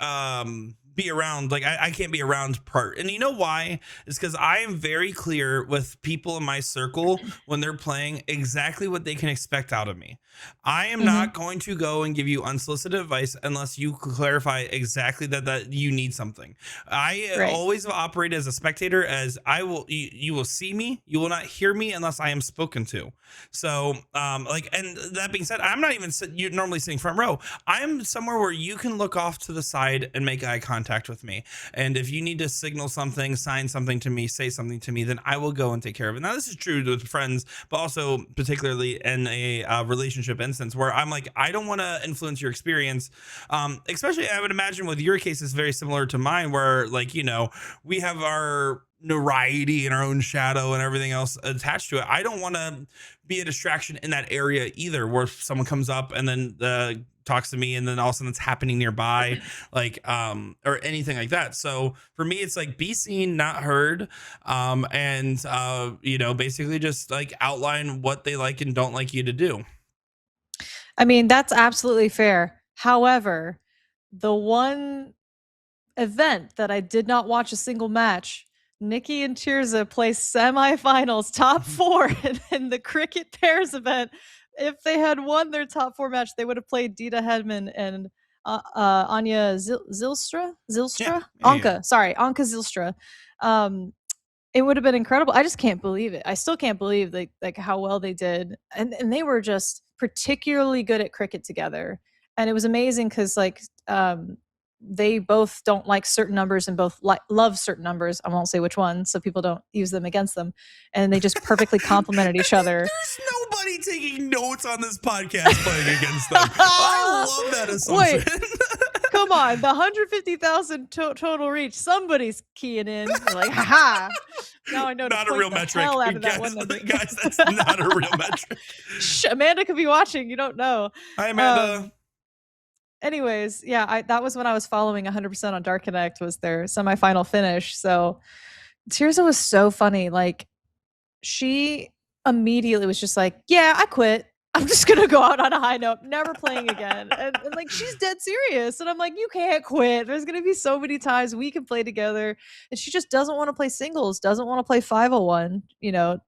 be around, like I can't be around part. And you know why? It's because I am very clear with people in my circle when they're playing exactly what they can expect out of me. I am Hmm. not going to go and give you unsolicited advice unless you clarify exactly that you need something. I Right. always operate as a spectator, as I will you will see me, you will not hear me unless I am spoken to. So like, and that being said, I'm not even you're normally sitting front row. I'm somewhere where you can look off to the side and make eye contact with me. And if you need to signal something, sign something to me, say something to me, then I will go and take care of it. Now, this is true with friends, but also particularly in a relationship instance where I'm like, I don't want to influence your experience. Especially, I would imagine with your case is very similar to mine, where like, we have our notoriety and our own shadow and everything else attached to it. I don't want to be a distraction in that area either, where someone comes up and then talks to me and then all of a sudden it's happening nearby, like or anything like that. So for me it's like be seen, not heard, and basically just like outline what they like and don't like you to do. I mean, that's absolutely fair. However, the one event that I did not watch a single match, Nikki and Tirza placed semifinals, top four in the cricket pairs event. If they had won their top four match, they would have played Dita Hedman and Anya Zilstra? Yeah, Zilstra? yeah, yeah. Anka Zilstra. Um, it would have been incredible. I just can't believe it. I still can't believe like how well they did, and they were just particularly good at cricket together. And it was amazing because like they both don't like certain numbers and both love certain numbers. I won't say which one, so people don't use them against them. And they just perfectly complemented each other. There's nobody taking notes on this podcast playing against them. I love that assumption. Wait, come on, the 150,000 total reach. Somebody's keying in. They're like, haha. Now I know to Not a point real the metric, hell out of that guys. one number. Guys, that's not a real metric. Shh, Amanda could be watching. You don't know. Hi, Amanda. Anyways, yeah, that was when I was following 100% on Dark Connect was their semifinal finish. So Tirza was so funny. Like she immediately was just like, yeah, I quit. I'm just gonna go out on a high note, never playing again. And like she's dead serious. And I'm like, you can't quit. There's gonna be so many times we can play together. And she just doesn't want to play singles, doesn't want to play 501,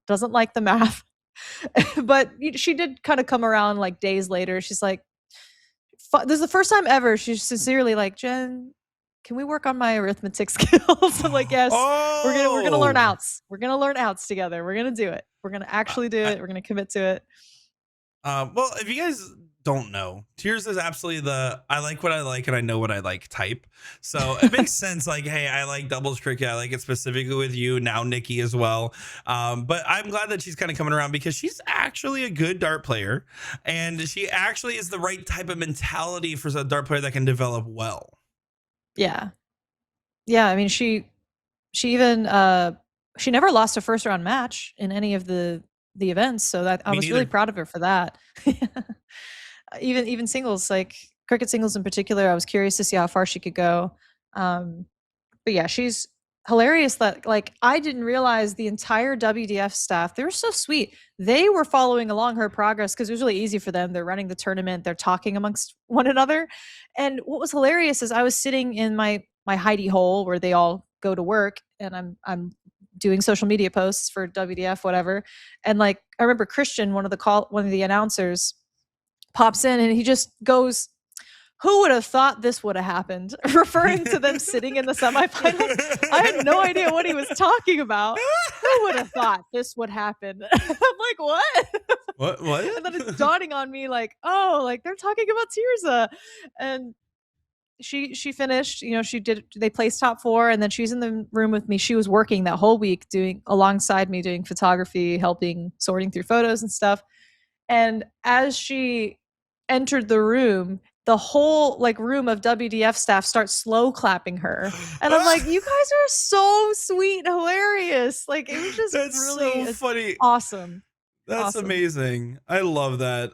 doesn't like the math. But she did kind of come around like days later. She's like, this is the first time ever she's sincerely like, Jen, can we work on my arithmetic skills? I'm like, yes, we're gonna learn Oh, outs. We're gonna learn outs together. We're gonna do it. We're gonna actually do I, it. We're gonna commit to it. well, if you guys don't know, Tears is absolutely the I like what I like and I know what I like type. So it makes sense. Like, hey, I like doubles cricket. I like it specifically with you now, Nikki as well. But I'm glad that she's kind of coming around because she's actually a good dart player, and she actually is the right type of mentality for a dart player that can develop well. Yeah. Yeah. I mean, she even she never lost a first round match in any of the events. So that I Me was really neither. proud of her for that. Even singles, like cricket singles in particular, I was curious to see how far she could go. Um, but yeah, she's hilarious that like I didn't realize the entire WDF staff, they were so sweet. They were following along her progress because it was really easy for them. They're running the tournament, they're talking amongst one another. And what was hilarious is I was sitting in my hidey hole where they all go to work and I'm doing social media posts for WDF, whatever. And like I remember Christian, one of the announcers, pops in and he just goes, who would have thought this would have happened? Referring to them sitting in the semifinals. I had no idea what he was talking about. Who would have thought this would happen? I'm like, what? What? And then it's What? dawning on me like, oh, like they're talking about Tirza. And she finished, they placed top 4 and then she's in the room with me. She was working that whole week doing alongside me doing photography, helping sorting through photos and stuff. And as she entered the room, the whole like room of WDF staff starts slow clapping her. And I'm like, you guys are so sweet and hilarious. Like it was just That's really so funny. awesome. That's Awesome. amazing. I love that.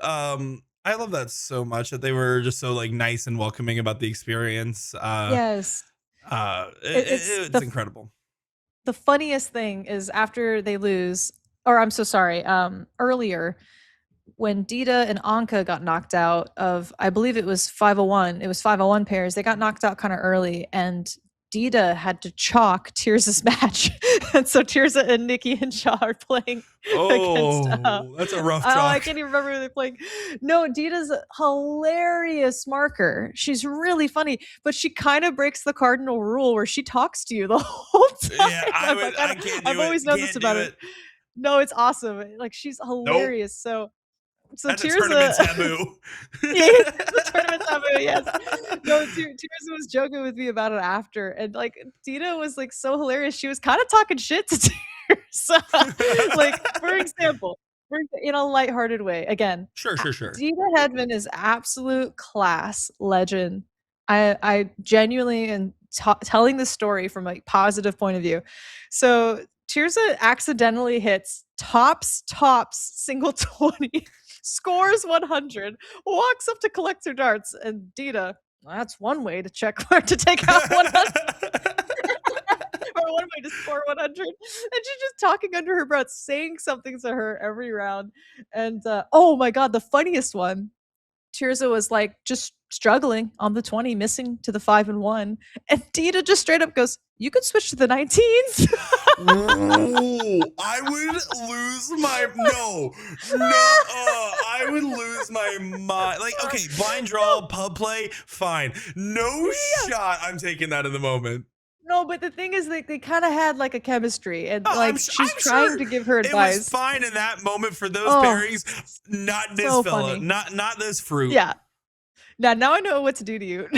I love that so much that they were just so like nice and welcoming about the experience. Yes. It's It's incredible. the funniest thing is after they lose, or I'm so sorry, earlier when Dita and Anka got knocked out of, I believe it was 501. It was 501 pairs. They got knocked out kind of early, and Dita had to chalk Tirza's match, and so Tirza and Nikki and Shaw are playing against. Oh, that's a rough Oh, I chalk. can't even remember who they're playing. No, Dita's a hilarious marker. She's really funny, but she kind of breaks the cardinal rule where she talks to you the whole time. Yeah, I'm like, I can't I've do it. always known this Can't do about her. it. No, it's awesome. Like she's Nope. hilarious. So That's a tournament Tirza, taboo. yeah, the tournament taboo, yes. No, Tirza was joking with me about it after, and like Dita was like so hilarious. She was kind of talking shit to Tirza, like for example, in a lighthearted way. Again, Sure, sure, sure. Dita Hedman is absolute class legend. I genuinely am telling the story from a positive point of view. So Tirza accidentally hits tops single 20, scores 100, walks up to collect her darts, and Dita, well, that's one way to check where to take out 100. Or one way to score 100. And she's just talking under her breath, saying something to her every round. And oh my God, the funniest one, Tirza was like just struggling on the 20, missing to the 5 and 1. And Dita just straight up goes, you could switch to the 19s. Ooh, I would lose my I would lose my mind. Like, okay, blind draw, pub play, fine. No Yeah. shot. I'm taking that in the moment. No, but the thing is, they kind of had like a chemistry, and Oh, like she's I'm trying sure to give her it was advice. fine in that moment for those Oh, pairings. Not this so fella. funny. Not this fruit. Yeah. Now I know what to do to you.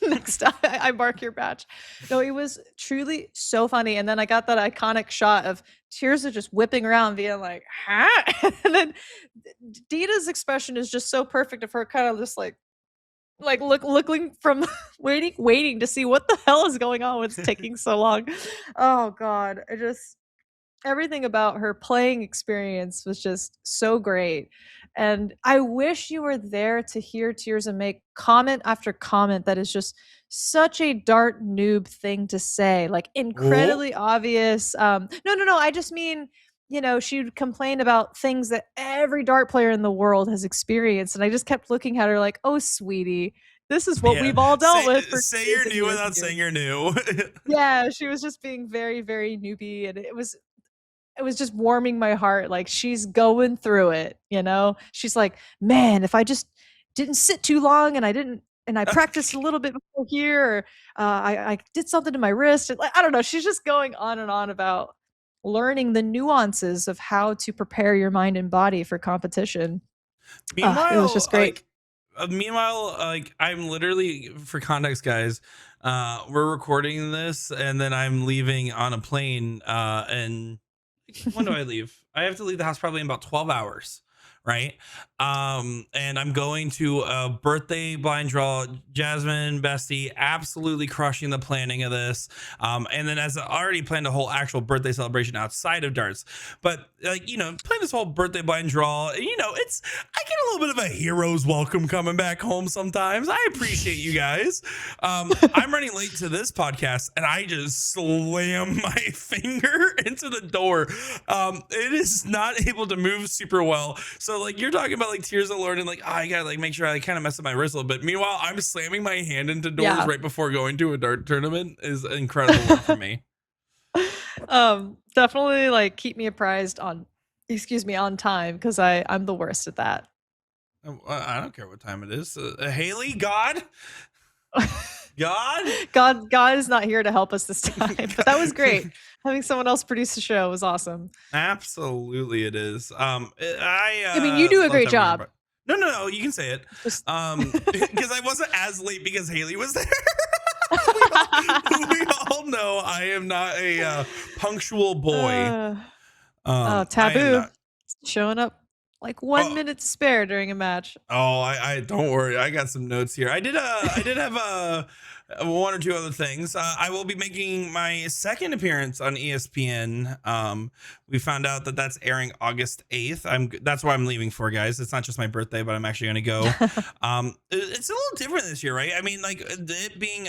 Next time I mark your badge. No, it was truly so funny. And then I got that iconic shot of Tirza just whipping around, being like, huh? And then Dita's expression is just so perfect of her kind of just like looking from waiting to see what the hell is going on. What's taking so long? Oh God. I just everything about her playing experience was just so great. And I wish you were there to hear Tirza make comment after comment that is just such a dart noob thing to say, like Oh, incredibly obvious. No. I just mean she would complain about things that every dart player in the world has experienced. And I just kept looking at her like, oh, sweetie, this is what Yeah. we've all dealt Say with for say years you're and new years and without years. saying you're new. Yeah, she was just being very, very newbie. And it was just warming my heart. Like, she's going through it. She's like, man, if I just didn't sit too long and I practiced a little bit before here, or I did something to my wrist. Like, I don't know. She's just going on and on about learning the nuances of how to prepare your mind and body for competition. It was Meanwhile, just great. I'm literally, for context, guys, we're recording this and then I'm leaving on a plane. And when do I leave? I have to leave the house probably in about 12 hours. Right. And I'm going to a birthday blind draw. Jasmine, Bestie, absolutely crushing the planning of this. And then, as I already planned a whole actual birthday celebration outside of darts, but playing this whole birthday blind draw, I get a little bit of a hero's welcome coming back home sometimes. I appreciate you guys. I'm running late to this podcast and I just slam my finger into the door. It is not able to move super well. So like, you're talking about like tears of the Lord and like, I gotta like make sure I kind of mess up my wrist a little bit. Meanwhile, I'm slamming my hand into doors Yeah. right before going to a dart tournament is incredible work for me. Definitely like keep me apprised on time, because I'm the worst at that. I don't care what time it is. Haley, God. God is not here to help us this time, but that was great. Having someone else produce the show was awesome. Absolutely, it is. I mean, you do a love great having your job. No, you can say it. Just Because I wasn't as late because Haley was there. we all know I am not a punctual boy. I am taboo. not. Showing up like 1 minute to spare during a match. Oh, I don't worry. I got some notes here. I did have one or two other things. I will be making my second appearance on ESPN. We found out that that's airing August 8th. That's why I'm leaving for, guys. It's not just my birthday, but I'm actually going to go. It's a little different this year, right? I mean, like it being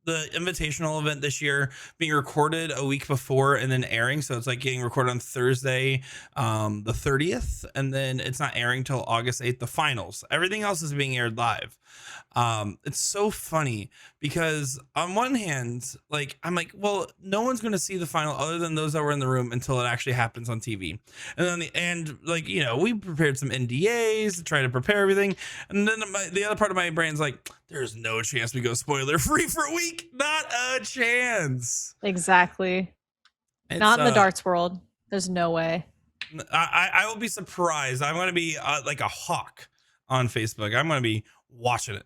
the invitational event this year being recorded a week before and then airing. So it's like getting recorded on Thursday, the 30th, and then it's not airing till August 8th, the finals. Everything else is being aired live. It's so funny because on one hand, like I'm like, well, no one's going to see the final other than those that were in the room until it actually happens on TV. And then the end, like, we prepared some NDAs to try to prepare everything. And then the other part of my brain's like, there's no chance we go spoiler free for a week. Not a chance. Exactly. Not in the darts world. There's no way. I will be surprised. I'm going to be like a hawk on Facebook. I'm going to be watching it.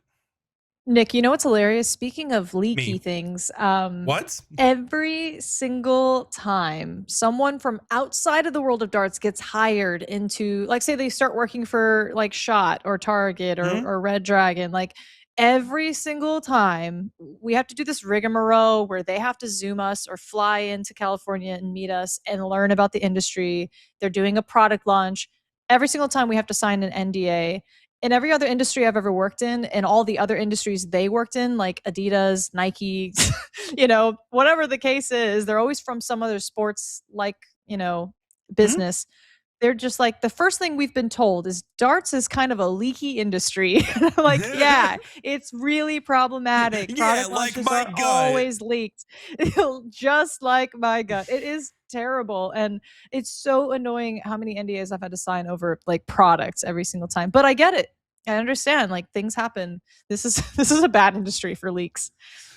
Nick, you know what's hilarious? Speaking of leaky things, what? Every single time someone from outside of the world of darts gets hired into, like, say they start working for like Shot or Target or Red Dragon, like every single time we have to do this rigmarole where they have to Zoom us or fly into California and meet us and learn about the industry. They're doing a product launch. Every single time we have to sign an NDA. In every other industry I've ever worked in, and all the other industries they worked in, like Adidas, Nike, whatever the case is, they're always from some other sports like, business. They're just like, the first thing we've been told is darts is kind of a leaky industry. I'm like, yeah, it's really problematic. Yeah, Product like launches my are gut. always leaked. Just like my gut. It is terrible. And it's so annoying how many NDAs I've had to sign over like products every single time. But I get it. I understand. Like, things happen. This is a bad industry for leaks.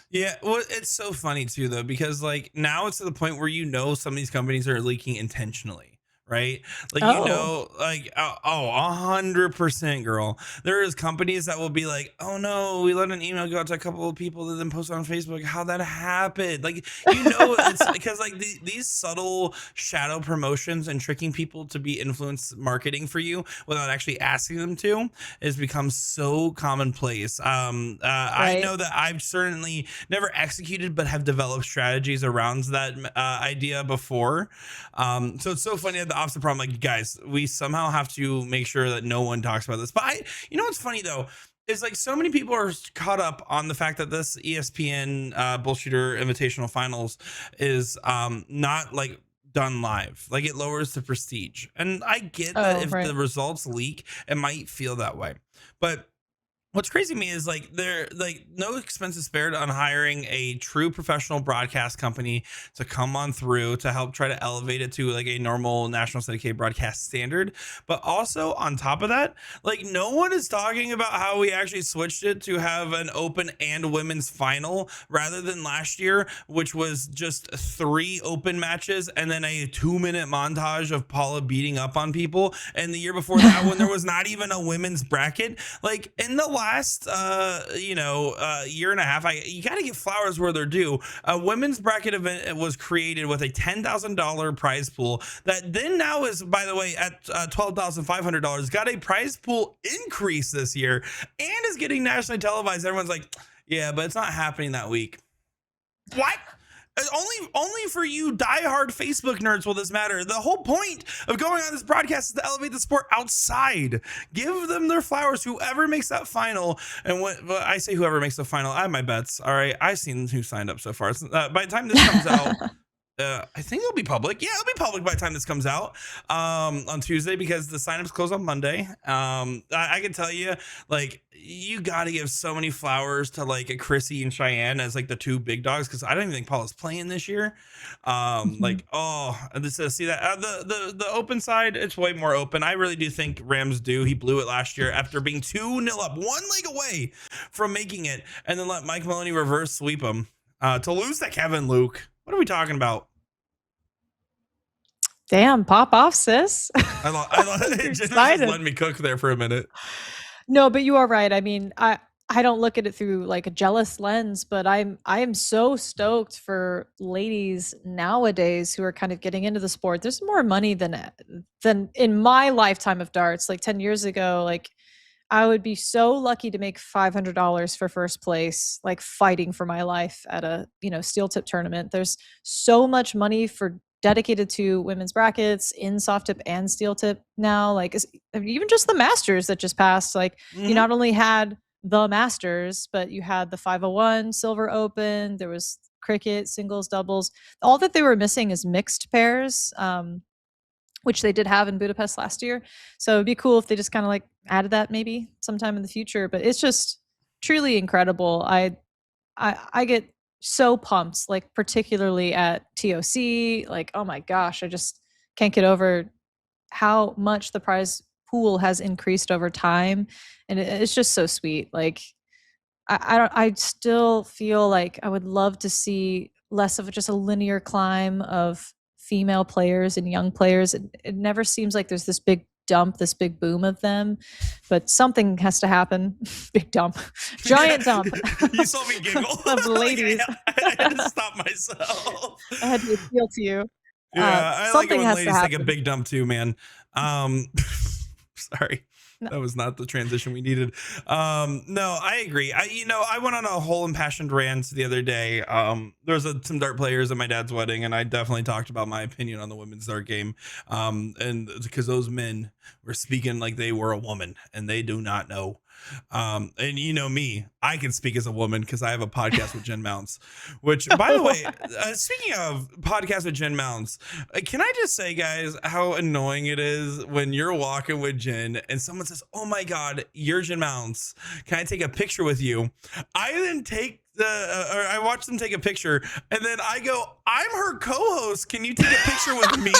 Yeah, well, it's so funny too, though, because like now it's to the point where some of these companies are leaking intentionally. Right, like like 100%, girl. There is companies that will be like, oh no, we let an email go out to a couple of people that then post on Facebook. How that happened? Like, it's because like these subtle shadow promotions and tricking people to be influence marketing for you without actually asking them to has become so commonplace. Right. I know that I've certainly never executed, but have developed strategies around that idea before. So it's so funny that the opposite problem, like, guys, we somehow have to make sure that no one talks about this. But what's funny though is like so many people are caught up on the fact that this ESPN bullshooter invitational finals is not like done live. Like it lowers the prestige. And I get that Oh, if right. the results leak, it might feel that way. But what's crazy to me is like they're like no expenses spared on hiring a true professional broadcast company to come on through to help try to elevate it to like a normal national syndicated broadcast standard. But also on top of that, like no one is talking about how we actually switched it to have an open and women's final rather than last year, which was just three open matches and then a 2 minute montage of Paula beating up on people. And the year before that, when there was not even a women's bracket, like in the last year and a half, you got to give flowers where they're due. A women's bracket event was created with a $10,000 prize pool that then now is, by the way, at $12,500. Got a prize pool increase this year and is getting nationally televised. Everyone's like, yeah, but it's not happening that week. What? Only for you diehard Facebook nerds will this matter. The whole point of going on this broadcast is to elevate the sport outside. Give them their flowers. Whoever makes that final, and when I say whoever makes the final, I have my bets. All right, I've seen who signed up so far. By the time this comes out, I think it'll be public. Yeah, it'll be public by the time this comes out on Tuesday because the signups close on Monday. I can tell you, like, you got to give so many flowers to like a Chrissy and Cheyenne as like the two big dogs because I don't even think Paula's playing this year. Mhm. Like, oh, this see that the open side, it's way more open. I really do think Rams do. He blew it last year after being 2-0 up, one leg away from making it, and then let Mike Maloney reverse sweep him to lose to Kevin Luke. What are we talking about? Damn, pop off, sis. Jenna You're just excited. letting me cook there for a minute. No, but you are right. I mean, I don't look at it through like a jealous lens, but I am so stoked for ladies nowadays who are kind of getting into the sport. There's more money than in my lifetime of darts. Like 10 years ago, like I would be so lucky to make $500 for first place, like fighting for my life at a, steel tip tournament. There's so much money for dedicated to women's brackets in soft tip and steel tip now. Like even just the Masters that just passed, like you Mm-hmm. not only had the Masters, but you had the 501 Silver Open, there was cricket, singles, doubles. All that they were missing is mixed pairs. Which they did have in Budapest last year. So it'd be cool if they just kind of like added that maybe sometime in the future. But it's just truly incredible. I get so pumped, like particularly at TOC. Like, oh my gosh, I just can't get over how much the prize pool has increased over time, and it's just so sweet. Like, I don't. I still feel like I would love to see less of just a linear climb of female players and young players. It never seems like there's this big dump, this big boom of them, but something has to happen. Big dump, giant dump You saw me giggle. of Like ladies. I had to stop myself. I had to appeal to you. Yeah, I like it Something when has to ladies take a happen. big dump too, man. Um, sorry. No. That was not the transition we needed. No, I agree. I went on a whole impassioned rant the other day. There was some dart players at my dad's wedding, and I definitely talked about my opinion on the women's dart game. And because those men were speaking like they were a woman, and they do not know. And you know me, I can speak as a woman because I have a podcast with Jen Mounts. Which, by the way, speaking of podcast with Jen Mounts, can I just say, guys, how annoying it is when you're walking with Jen and someone says, "Oh my God, you're Jen Mounts. Can I take a picture with you?" I then take or I watch them take a picture, and then I go, "I'm her co-host. Can you take a picture with me?"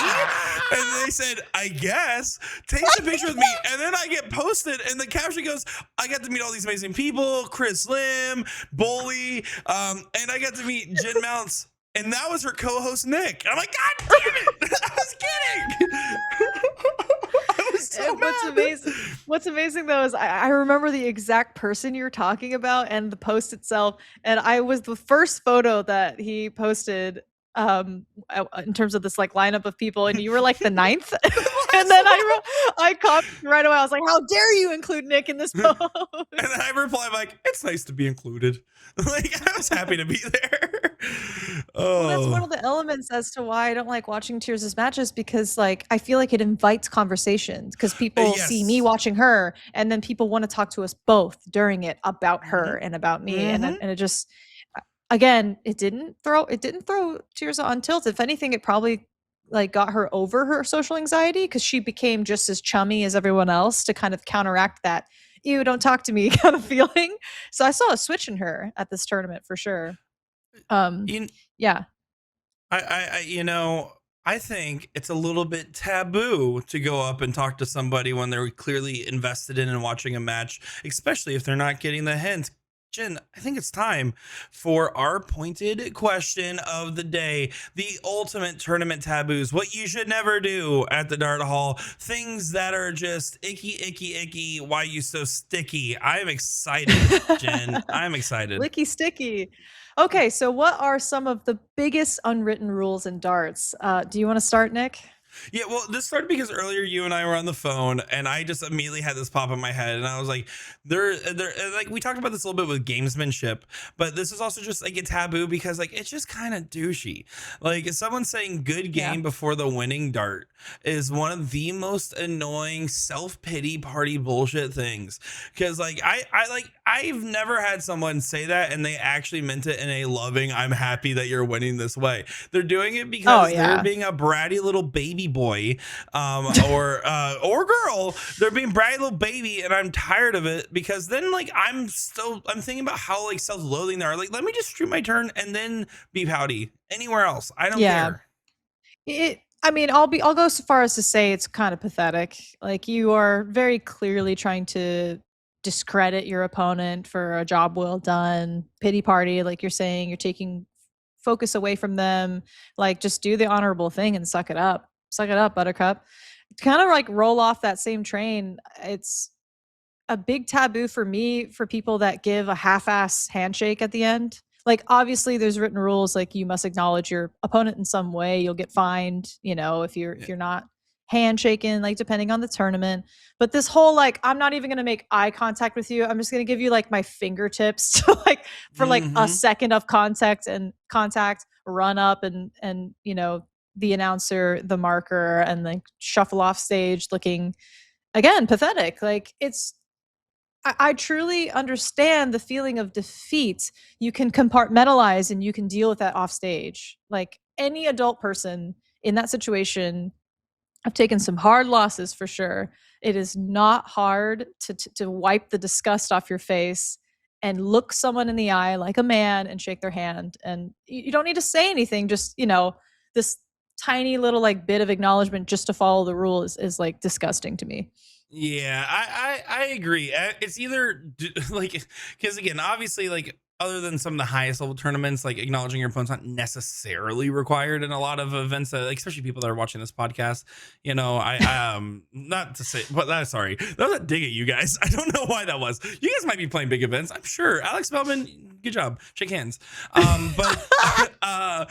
And they said, "I guess." Takes a picture with me, and then I get posted, and the caption goes, "I got to meet all these amazing people, Chris Lim, Bully, and I got to meet Jen Mounts." And that was her co-host, Nick. And I'm like, God damn it! I was kidding. I was so mad. What's amazing though is I remember the exact person you're talking about and the post itself, and I was the first photo that he posted in terms of this like lineup of people, and you were like the ninth. And then I commented right away. I was like, "How dare you include Nick in this post?" And then I reply like, "It's nice to be included." Like I was happy to be there. Well, that's one Oh, of the elements as to why I don't like watching Tears' matches, because like I feel like it invites conversations because people see me yes. watching her and then people want to talk to us both during it about her Hmm. and about me, Hmm. and it just again it didn't throw Tears on tilt. If anything, it probably like got her over her social anxiety because she became just as chummy as everyone else to kind of counteract that "ew, don't talk to me" kind of feeling. So I saw a switch in her at this tournament for sure. Um, You, yeah, you know, I think it's a little bit taboo to go up and talk to somebody when they're clearly invested in and watching a match, especially if they're not getting the hint. Jen, I think it's time for our pointed question of the day. The ultimate tournament taboos, what you should never do at the Dart Hall, things that are just icky, icky, icky. Why you so sticky? I'm excited, Jen. I'm excited. licky sticky. Okay, so what are some of the biggest unwritten rules in darts? Do you want to start, Nick? Yeah, well, this started because earlier you and I were on the phone, and I just immediately had this pop in my head, and I was like, like we talked about this a little bit with gamesmanship, but this is also just like a taboo because like it's just kind of douchey. Like if someone saying "good Yeah. game" before the winning dart is one of the most annoying self pity party bullshit things. Because like I've never had someone say that and they actually meant it in a loving, "I'm happy that you're winning this way." They're doing it Oh because they're yeah. being a bratty little baby boy, or girl. They're being bratty little baby, and I'm tired of it because then like I'm thinking about how like self-loathing they are. Like, let me just shoot my turn and then be pouty anywhere else. I don't Yeah. care. I mean, I'll go so far as to say it's kind of pathetic. Like you are very clearly trying to discredit your opponent for a job well done. Pity party, like you're saying, you're taking focus away from them. Like just do the honorable thing and suck it up. Suck it up, Buttercup. Kind of like roll off that same train. It's a big taboo for me for people that give a half-ass handshake at the end. Like obviously there's written rules like you must acknowledge your opponent in some way. You'll get fined, if you're not handshaking, like depending on the tournament. But this whole like I'm not even gonna make eye contact with you. I'm just gonna give you like my fingertips to like for like a Mm-hmm. second of contact, run up and the announcer, the marker, and like shuffle off stage looking again pathetic. Like I truly understand the feeling of defeat. You can compartmentalize and you can deal with that off stage. Like any adult person in that situation, I've taken some hard losses for sure. It is not hard to wipe the disgust off your face and look someone in the eye like a man and shake their hand. And you don't need to say anything. Just this tiny little like bit of acknowledgement just to follow the rule is like disgusting to me. Yeah, I agree. It's either like because again, obviously, like other than some of the highest level tournaments, like acknowledging your opponent's not necessarily required in a lot of events. Like, especially people that are watching this podcast. I not to say, but that sorry, that was a dig at you guys. I don't know why that was. You guys might be playing big events. I'm sure. Alex Bellman, good job. Shake hands. But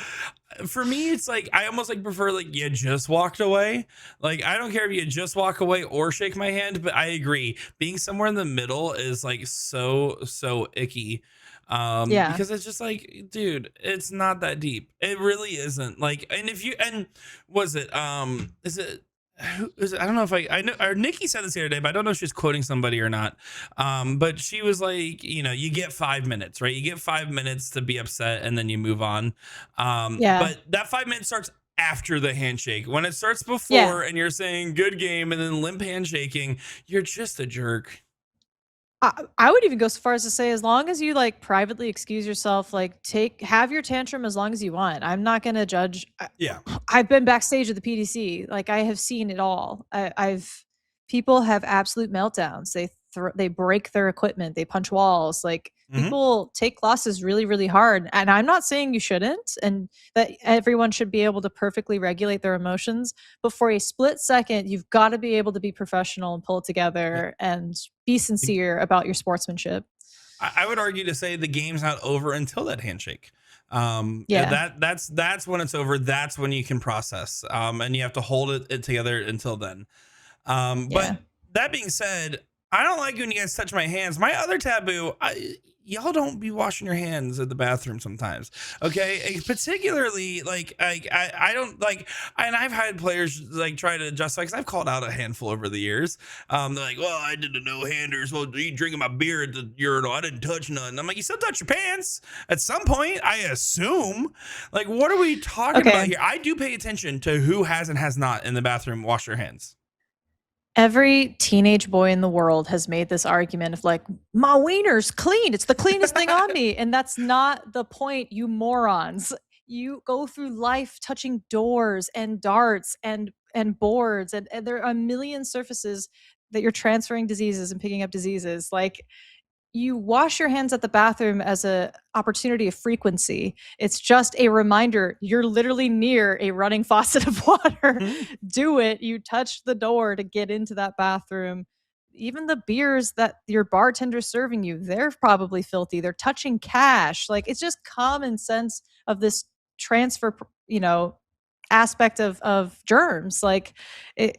for me, it's like I almost like prefer like you just walked away. Like I don't care if you just walk away or shake my hand, but I agree. Being somewhere in the middle is like so icky. Yeah. Because it's just like, dude, it's not that deep. It really isn't. Like, and if you and was it is it who is it? I don't know if I know or Nikki said this the other day, but I don't know if she's quoting somebody or not. But she was like, you get 5 minutes, right? You get 5 minutes to be upset and then you move on. Yeah. But that 5 minutes starts after the handshake. When it starts Yeah. before and you're saying good game and then limp handshaking, you're just a jerk. I would even go so far as to say, as long as you like privately excuse yourself, like have your tantrum as long as you want. I'm not gonna judge. Yeah. I've been backstage at the PDC. Like I have seen it all. I've people have absolute meltdowns. They break their equipment. They punch walls. Like Hmm. people take losses really really hard. And I'm not saying you shouldn't, and that everyone should be able to perfectly regulate their emotions. But for a split second, you've got to be able to be professional and pull it together and be sincere about your sportsmanship. I would argue to say the game's not over until that handshake. Yeah. That's when it's over. That's when you can process. And you have to hold it together until then. Yeah. But that being said, I don't like when you guys touch my hands. My other taboo, y'all don't be washing your hands at the bathroom sometimes. Okay. Particularly like I don't like, and I've had players like try to adjust, like, 'cause I've called out a handful over the years. They're like, well, I did the no handers. Well, you drinking my beer at the urinal. I didn't touch none. I'm like, you still touch your pants at some point, I assume. Like, what are we talking about Okay. here? I do pay attention to who has and has not in the bathroom wash their hands. Every teenage boy in the world has made this argument of like, my wiener's clean. It's the cleanest thing on me. And that's not the point, you morons. You go through life touching doors and darts and boards, and there are a million surfaces that you're transferring diseases and picking up diseases. Like, you wash your hands at the bathroom as a opportunity of frequency. It's just a reminder you're literally near a running faucet of water. Mhm. Do it. You touch the door to get into that bathroom. Even the beers that your bartender's serving you, they're probably filthy. They're touching cash. Like, it's just common sense of this transfer, aspect of germs. Like, it,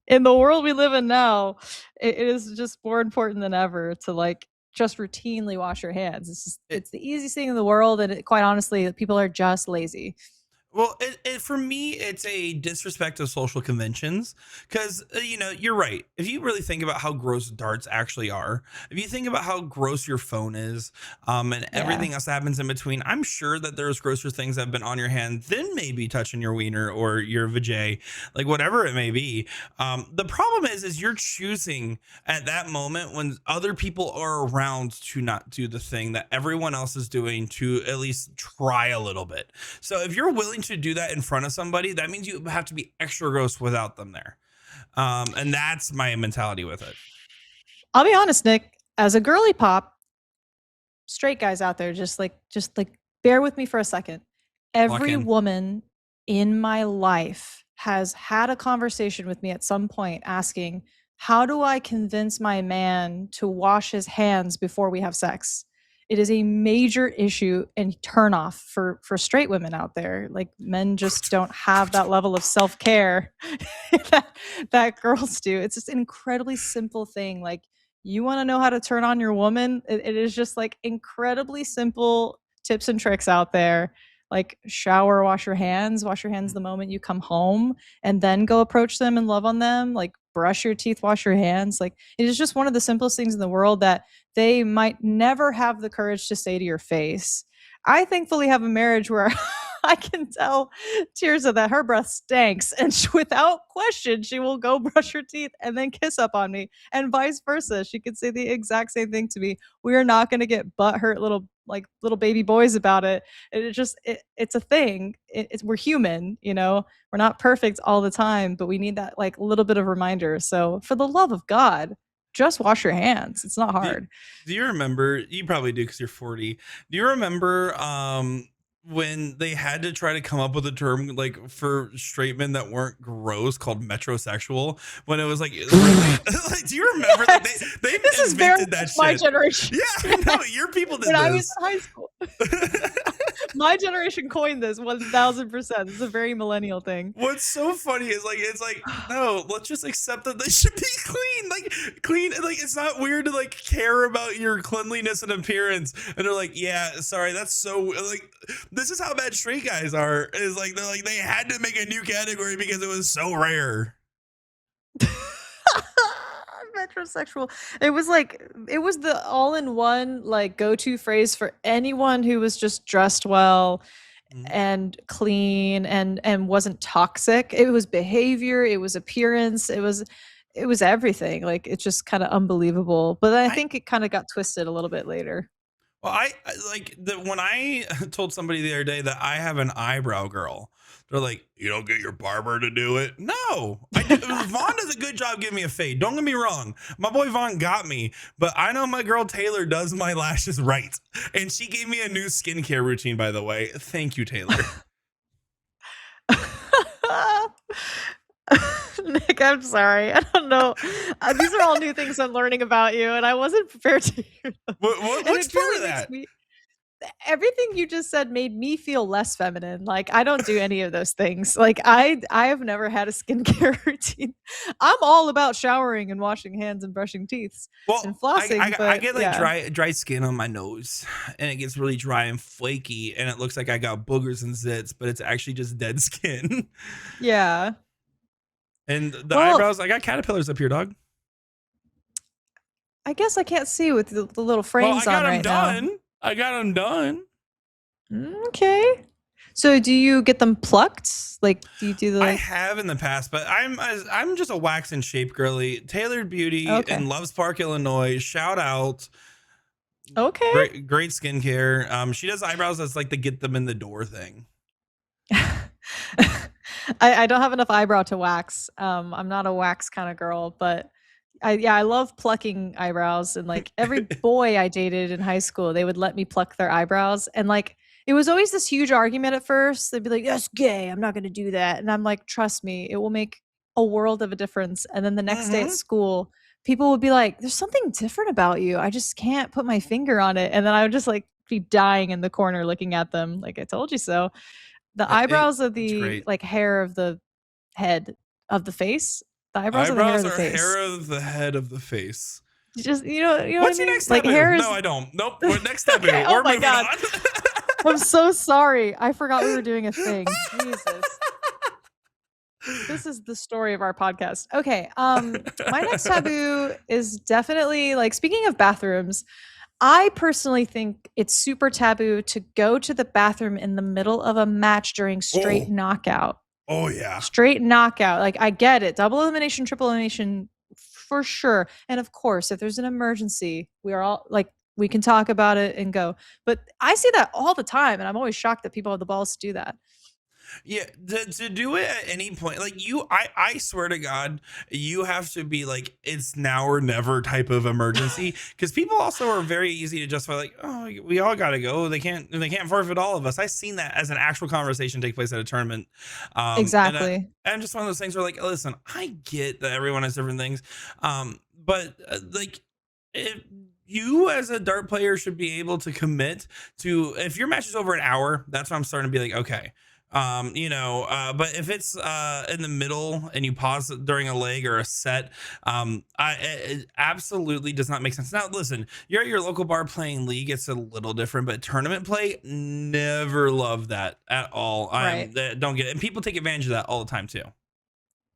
in the world we live in now, it is just more important than ever to like just routinely wash your hands. It's the easiest thing in the world, and quite honestly, people are just lazy. Well, for me, it's a disrespect of social conventions because, you're right. If you really think about how gross darts actually are, if you think about how gross your phone is, and Yeah. everything else that happens in between, I'm sure that there's grosser things that have been on your hand than maybe touching your wiener or your vajay, like whatever it may be. The problem is you're choosing at that moment when other people are around to not do the thing that everyone else is doing to at least try a little bit. So if you're willing to do that in front of somebody, that means you have to be extra gross without them there. And that's my mentality with it. I'll be honest, Nick, as a girly pop, straight guys out there, just like bear with me for a second. Lock Every in. woman in my life has had a conversation with me at some point asking, how do I convince my man to wash his hands before we have sex? It is a major issue and turnoff for straight women out there. Like, men just don't have that level of self-care that, that girls do. It's just an incredibly simple thing. Like, you want to know how to turn on your woman? It is just like incredibly simple tips and tricks out there. Like, shower, wash your hands the moment you come home, and then go approach them and love on them. Like, brush your teeth, wash your hands. Like, it is just one of the simplest things in the world that they might never have the courage to say to your face. I thankfully have a marriage where I can tell Tirza that her breath stinks, and without question, she will go brush her teeth and then kiss up on me, and vice versa. She could say the exact same thing to me. We are not going to get butthurt little baby boys about it. It's a thing. We're human, We're not perfect all the time, but we need that like little bit of reminder. So for the love of God, just wash your hands. It's not Do, hard. do you remember? You probably do because you're 40. Do you remember when they had to try to come up with a term like for straight men that weren't gross called metrosexual? When it was like really, like, do you remember that Yes. they This is very invented that much my shit? generation. Yeah, no, your people did When I was this. in high school. My generation coined this 1000%. This is a very millennial thing. What's so funny is like it's like no, let's just accept that they should be clean. Like clean, like it's not weird to like care about your cleanliness and appearance. And they're like, yeah, sorry, that's so like this is how bad straight guys are. Is like they're like they had to make a new category because it was so rare. Metrosexual. It was the all-in-one like go-to phrase for anyone who was just dressed well Mhm. and clean and wasn't toxic. It was behavior, it was appearance, it was everything. Like, it's just kind of unbelievable. But I I think it kind of got twisted a little bit later. Well, like when I told somebody the other day that I have an eyebrow girl, they're like, "You don't get your barber to do it." No, I do. Vaughn does a good job giving me a fade. Don't get me wrong, my boy Vaughn got me, but I know my girl Taylor does my lashes right, and she gave me a new skincare routine. By the way, thank you, Taylor. Nick, I'm sorry. I don't know. These are all new things I'm learning about you, and I wasn't prepared to hear them. What, And what's it part truly of makes that? me everything you just said made me feel less feminine. Like I don't do any of those things. Like I have never had a skincare routine. I'm all about showering and washing hands and brushing teeth and Well, flossing, I but get like yeah. dry skin on my nose, and it gets really dry and flaky, and it looks like I got boogers and zits, but it's actually just dead skin. Yeah. And the Well, eyebrows, I got caterpillars up here, dog. I guess I can't see with the little Well, I frames got on them right now. done. I got them done. Okay. So do you get them plucked? Like do you do I the have in the past, but I'm just a wax and shape girly. Tailored Beauty Okay. in Loves Park, Illinois. Shout out. Okay. Great skincare. She does eyebrows as like the get them in the door thing. I don't have enough eyebrow to wax. I'm not a wax kind of girl, but I love plucking eyebrows. And like every boy I dated in high school, they would let me pluck their eyebrows. And like it was always this huge argument at first. They'd be like, "That's gay. I'm not going to do that." And I'm like, "Trust me, it will make a world of a difference." And then the next day at Hmm. school, people would be like, "There's something different about you. I just can't put my finger on it." And then I would just like be dying in the corner looking at them, like I told you so. The eyebrows are It's the, great. like, hair of the head of the face. The eyebrows are the hair of Eyebrows the are face. hair of the head of the face. You know what I What's your mean? next Like, taboo? hair No, is I don't. Nope. Next taboo. Okay, oh We're my moving god. on. I'm so sorry. I forgot we were doing a thing. Jesus. This is the story of our podcast. Okay, my next taboo is definitely, like, speaking of bathrooms, I personally think it's super taboo to go to the bathroom in the middle of a match during straight Oh, knockout. oh yeah. Straight knockout. Like I get it. Double elimination, triple elimination for sure. And of course, if there's an emergency, we are all like we can talk about it and go. But I see that all the time and I'm always shocked that people have the balls to do that. Yeah, to do it at any point, like I swear to God, you have to be like it's now or never type of emergency because people also are very easy to justify like, oh, we all got to go. They can't forfeit all of us. I've seen that as an actual conversation take place at a tournament, Exactly. and just one of those things where like, listen, I get that everyone has different things, but like. If you as a dart player should be able to commit to if your match is over an hour, that's when I'm starting to be like, okay, but if it's in the middle and you pause it during a leg or a set, it absolutely does not make sense. Now listen, you're at your local bar playing league, it's a little different, but tournament play, never love that at all. Right. Don't get it, and people take advantage of that all the time too.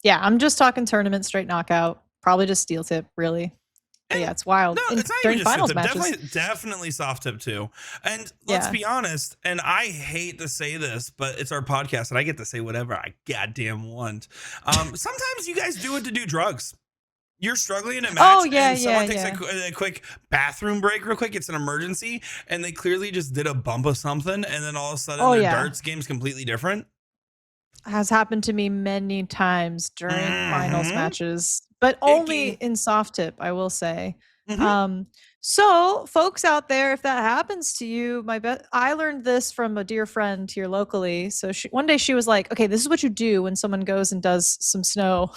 Yeah, I'm just talking tournament straight knockout. Probably just steel tip, really. But And yeah, it's wild. no, In it's not even during just tip finals tip. matches. Definitely soft tip too. And let's Yeah. be honest, and I hate to say this, but it's our podcast and I get to say whatever I goddamn want. Sometimes you guys do it to do drugs. You're struggling in a match Oh yeah, and yeah, someone takes yeah. a quick bathroom break real quick. It's an emergency and they clearly just did a bump of something and then all of a sudden Oh their yeah. darts game's completely different. Has happened to me many times during finals Mm-hmm. matches, but only Icky. in soft tip, I will say. Mm-hmm. Um, so folks out there, if that happens to you, I learned this from a dear friend here locally. So one day she was like, "Okay, this is what you do when someone goes and does some snow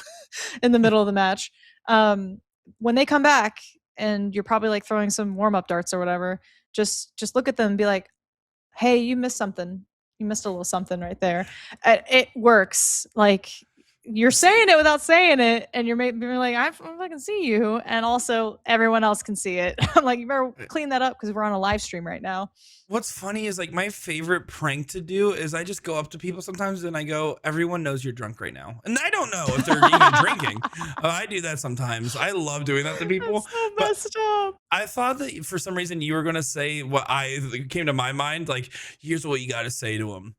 in the middle of the match. Um, when they come back and you're probably like throwing some warm up darts or whatever, just look at them and be like, hey, you missed something. You missed a little something right there. It works. Like you're saying it without saying it, and you're like, I fucking see you, and also everyone else can see it. I'm like, you better clean that up because we're on a live stream right now. What's funny is like my favorite prank to do is I just go up to people sometimes and I go, everyone knows you're drunk right now. And I don't know if they're even drinking. I do that sometimes. I love doing that to people. That's so But messed up. I thought that for some reason you were going to say what came to my mind. Like, here's what you got to say to them.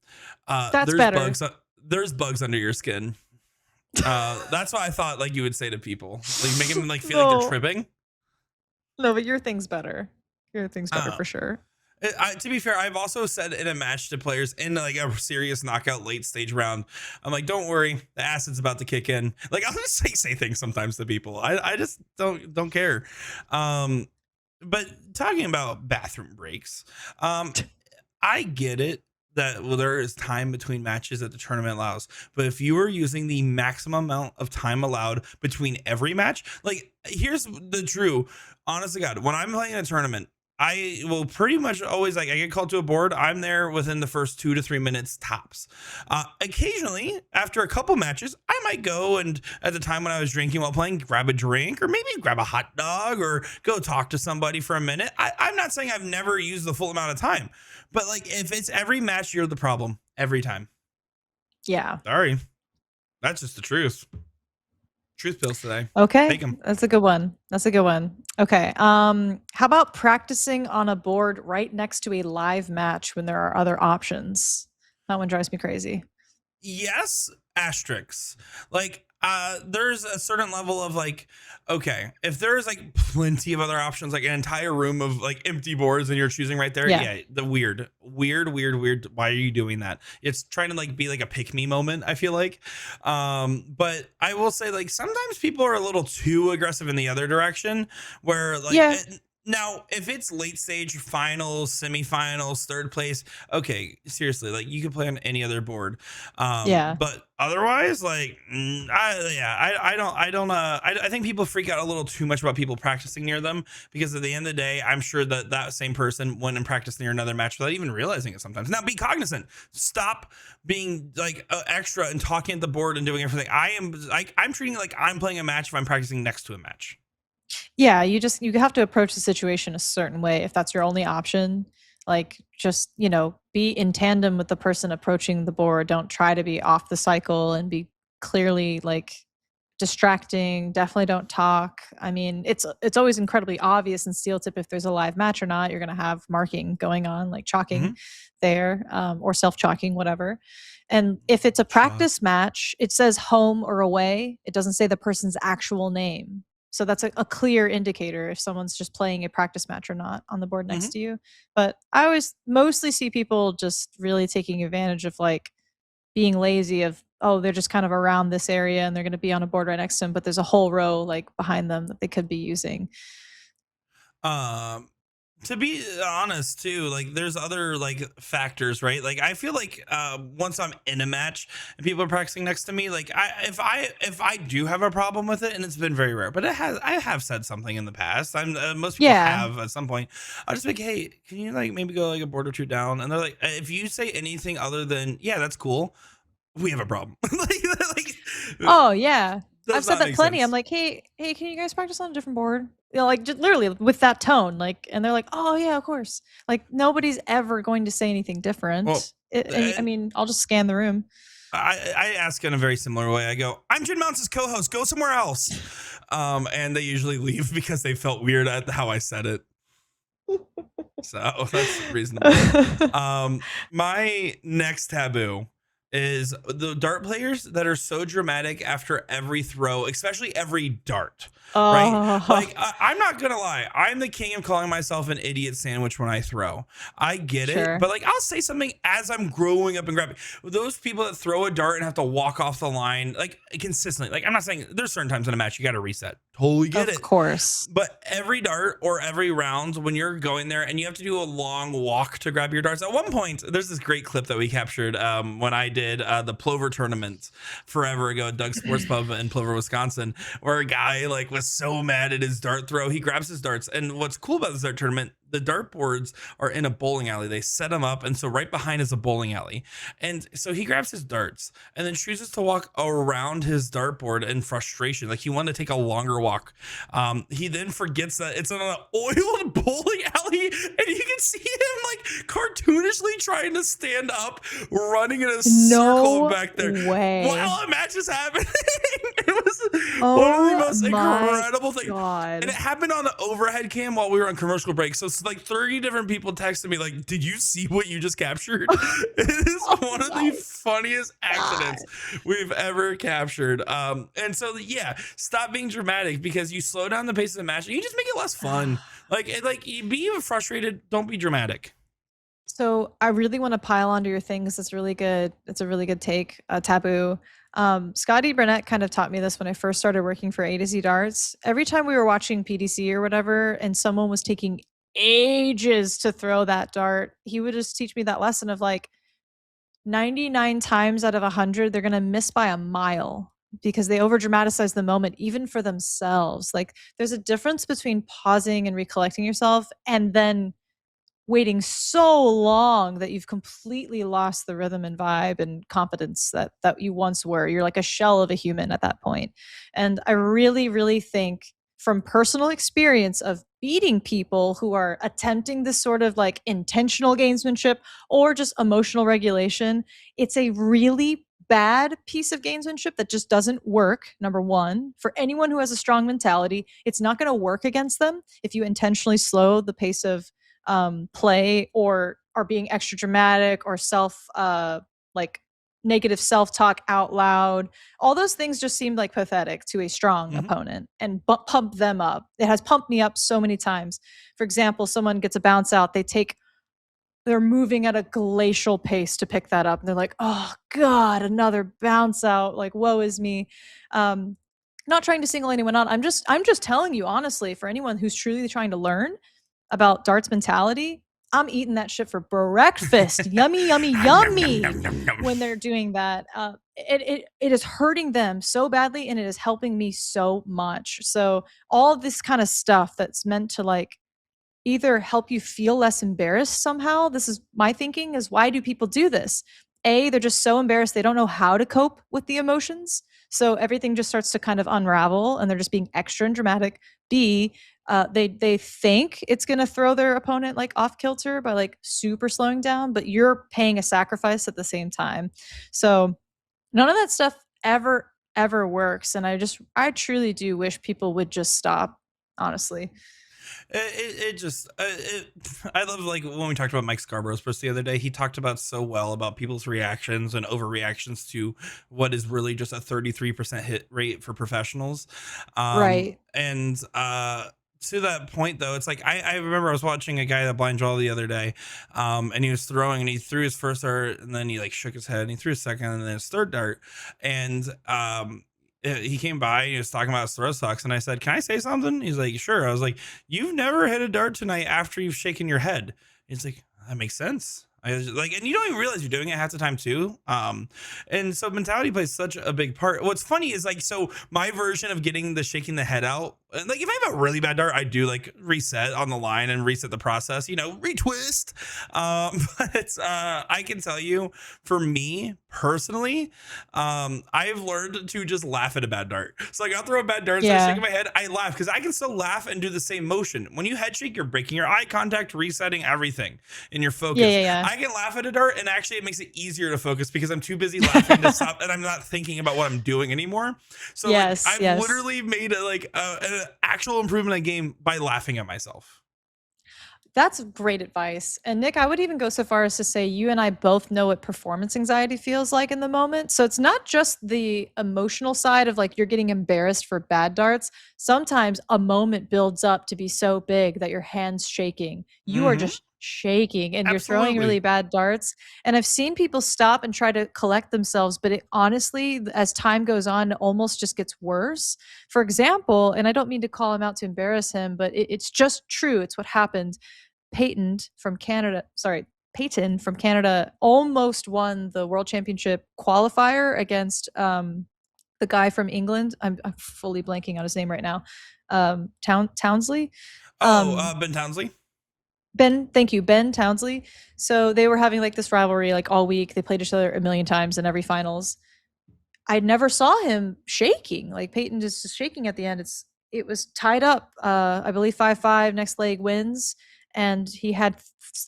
That's better. There's bugs under your skin. That's what I thought like you would say to people. Like make them like feel like they're No, tripping. no, but your thing's better. Your thing's better Uh, for sure. To be fair, I've also said in a match to players in like a serious knockout late stage round, I'm like, don't worry, the acid's about to kick in. Like I'll just say things sometimes to people. I just don't care. Um, but talking about bathroom breaks, I get it that well there is time between matches that the tournament allows, but if you are using the maximum amount of time allowed between every match, like here's the true honest to God, when I'm playing in a tournament I will pretty much always, like, I get called to a board. I'm there within the first 2 to 3 minutes tops. Occasionally, after a couple matches, I might go and at the time when I was drinking while playing, grab a drink or maybe grab a hot dog or go talk to somebody for a minute. I'm not saying I've never used the full amount of time, but like if it's every match, you're the problem every time. Yeah. Sorry, that's just the truth. Truth pills today. Okay, Take them. that's a good one. That's a good one. Okay. How about practicing on a board right next to a live match when there are other options? That one drives me crazy. Yes, asterisks. Like, there's a certain level of like, okay, if there's like plenty of other options, like an entire room of like empty boards and you're choosing right there, Yeah. yeah, the weird. Why are you doing that? It's trying to like be like a pick me moment, I feel like. But I will say, like, sometimes people are a little too aggressive in the other direction, where like Yeah. now, if it's late stage finals, semifinals, third place, okay, seriously, like you can play on any other board. Yeah. But otherwise, like, I think people freak out a little too much about people practicing near them because at the end of the day, I'm sure that that same person went and practiced near another match without even realizing it sometimes. Now, be cognizant. Stop being like extra and talking at the board and doing everything. I'm treating it like I'm playing a match if I'm practicing next to a match. Yeah, you have to approach the situation a certain way if that's your only option. Like just, be in tandem with the person approaching the board. Don't try to be off the cycle and be clearly like distracting. Definitely don't talk. I mean, it's always incredibly obvious in steel tip if there's a live match or not. You're going to have marking going on, like chalking Mhm. there, or self chalking, whatever. And if it's a Chalk. practice match, it says home or away. It doesn't say the person's actual name. So that's a clear indicator if someone's just playing a practice match or not on the board next Mhm. to you. But I always mostly see people just really taking advantage of like being lazy of, oh, they're just kind of around this area and they're going to be on a board right next to them, but there's a whole row like behind them that they could be using. Um, to be honest too, like there's other like factors, right? Like I feel like once I'm in a match and people are practicing next to me, like if I do have a problem with it, and it's been very rare, but I have said something in the past. Most people Yeah. have at some point. I'll just be like, hey, can you like maybe go like a board or two down? And they're like, if you say anything other than yeah, that's cool, we have a problem. like Oh yeah. I've does said not that make plenty. I'm sense. like, hey, can you guys practice on a different board? Like just literally with that tone, like, and they're like, oh yeah, of course. Like nobody's ever going to say anything Well, different. I and mean, I'll just scan the room. I ask in a very similar way. I go, I'm Jin Mounts' co-host. Go somewhere else. And they usually leave because they felt weird at how I said it. So that's reasonable. My next taboo is the dart players that are so dramatic after every throw, especially every dart, right? Oh, Like, I'm not gonna lie, I'm the king of calling myself an idiot sandwich when I throw. I get it, sure. but like, I'll say something as I'm growing up and grabbing. Those people that throw a dart and have to walk off the line, like consistently, like, I'm not saying there's certain times in a match you got to reset. Totally get Of it. course. But every dart or every round, when you're going there and you have to do a long walk to grab your darts, at one point, there's this great clip that we captured when I did the Plover tournament forever ago at Doug's Sports Pub in Plover, Wisconsin, where a guy like was so mad at his dart throw, he grabs his darts. And what's cool about this dart tournament, the dart boards are in a bowling alley. They set them up, and so right behind is a bowling alley. And so he grabs his darts and then chooses to walk around his dartboard in frustration. Like he wanted to take a longer walk. He then forgets that it's in an oiled bowling alley, and you can see him like cartoonishly trying to stand up, running in a circle No back there way. while a match is happening. It was one of the Oh most my incredible things. And it god. happened on the overhead cam while we were on commercial break. So it's like 30 different people texted me, like, did you see what you just captured? It is Oh one of the my funniest god. accidents we've ever captured. And so yeah, stop being dramatic because you slow down the pace of the match and you just make it less fun. Be frustrated, don't be dramatic. So I really want to pile onto your things. It's really good. It's a really good take. Taboo. Scotty Burnett kind of taught me this when I first started working for A to Z Darts. Every time we were watching PDC or whatever, and someone was taking ages to throw that dart, he would just teach me that lesson of like 99 times out of 100, they're gonna miss by a mile. because they over dramatize the moment even for themselves. Like there's a difference between pausing and recollecting yourself and then waiting so long that you've completely lost the rhythm and vibe and confidence that you once were. You're like a shell of a human at that point. And I really, really think from personal experience of beating people who are attempting this sort of like intentional gamesmanship or just emotional regulation, it's a really bad piece of gamesmanship that just doesn't work. Number one, for anyone who has a strong mentality, it's not going to work against them if you intentionally slow the pace of play or are being extra dramatic or like negative self-talk out loud. All those things just seemed like pathetic to a strong opponent and pump them up. It has pumped me up so many times. For example, someone gets a bounce out, they're moving at a glacial pace to pick that up, and they're like, oh god, another bounce out, like woe is me. Not trying to single anyone out. I'm just telling you honestly, for anyone who's truly trying to learn about darts mentality, I'm eating that shit for breakfast. Yummy, yummy, yummy. When they're doing that, it is hurting them so badly, and it is helping me so much. So all this kind of stuff that's meant to like either help you feel less embarrassed somehow. This is my thinking: is why do people do this? A, they're just so embarrassed they don't know how to cope with the emotions. So everything just starts to kind of unravel and they're just being extra and dramatic. B, they think it's going to throw their opponent like off kilter by like super slowing down, but you're paying a sacrifice at the same time. So none of that stuff ever works. And I truly do wish people would just stop, honestly. I love like when we talked about Mike Scarborough's post the other day, he talked about so well about people's reactions and overreactions to what is really just a 33% hit rate for professionals. Right. And to that point though, it's like I remember I was watching a guy that blind draw the other day, and he was throwing and he threw his first dart and then he like shook his head and he threw his second and then his third dart, and he came by and he was talking about his throw sucks, and I said, can I say something? He's like, sure. I was like, you've never hit a dart tonight after you've shaken your head. He's like, that makes sense. I was like, and you don't even realize you're doing it half the time too. And so mentality plays such a big part. What's funny is like, so my version of getting the shaking the head out, like if I have a really bad dart, I do like reset on the line and reset the process, retwist. But I can tell you, for me personally, I've learned to just laugh at a bad dart. So like I'll throw a bad dart and start shaking my head. I laugh because I can still laugh and do the same motion. When you head shake, you're breaking your eye contact, resetting everything in your focus. Yeah. I can laugh at a dart, and actually it makes it easier to focus because I'm too busy laughing to stop, and I'm not thinking about what I'm doing anymore. So yes, like, I've literally made an actual improvement in a game by laughing at myself. That's great advice. And Nick, I would even go so far as to say you and I both know what performance anxiety feels like in the moment. So it's not just the emotional side of like you're getting embarrassed for bad darts. Sometimes a moment builds up to be so big that your hand's shaking. You are just shaking and you're throwing really bad darts. And I've seen people stop and try to collect themselves, but it honestly, as time goes on, it almost just gets worse. For example, and I don't mean to call him out to embarrass him, but it's just true. It's what happened. Peyton from Canada almost won the World Championship qualifier against the guy from England. I'm fully blanking on his name right now. Townsley. Ben Townsley. Thank you, Ben Townsley. So they were having like this rivalry like all week. They played each other a million times in every finals. I never saw him shaking. Like Peyton just shaking at the end. It was tied up. I believe 5-5. Next leg wins, and he had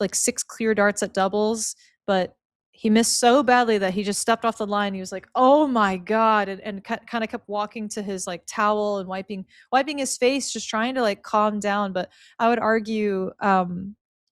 like 6 clear darts at doubles, but he missed so badly that he just stepped off the line. He was like, "Oh my god!" and kind of kept walking to his like towel and wiping his face, just trying to like calm down. But I would argue,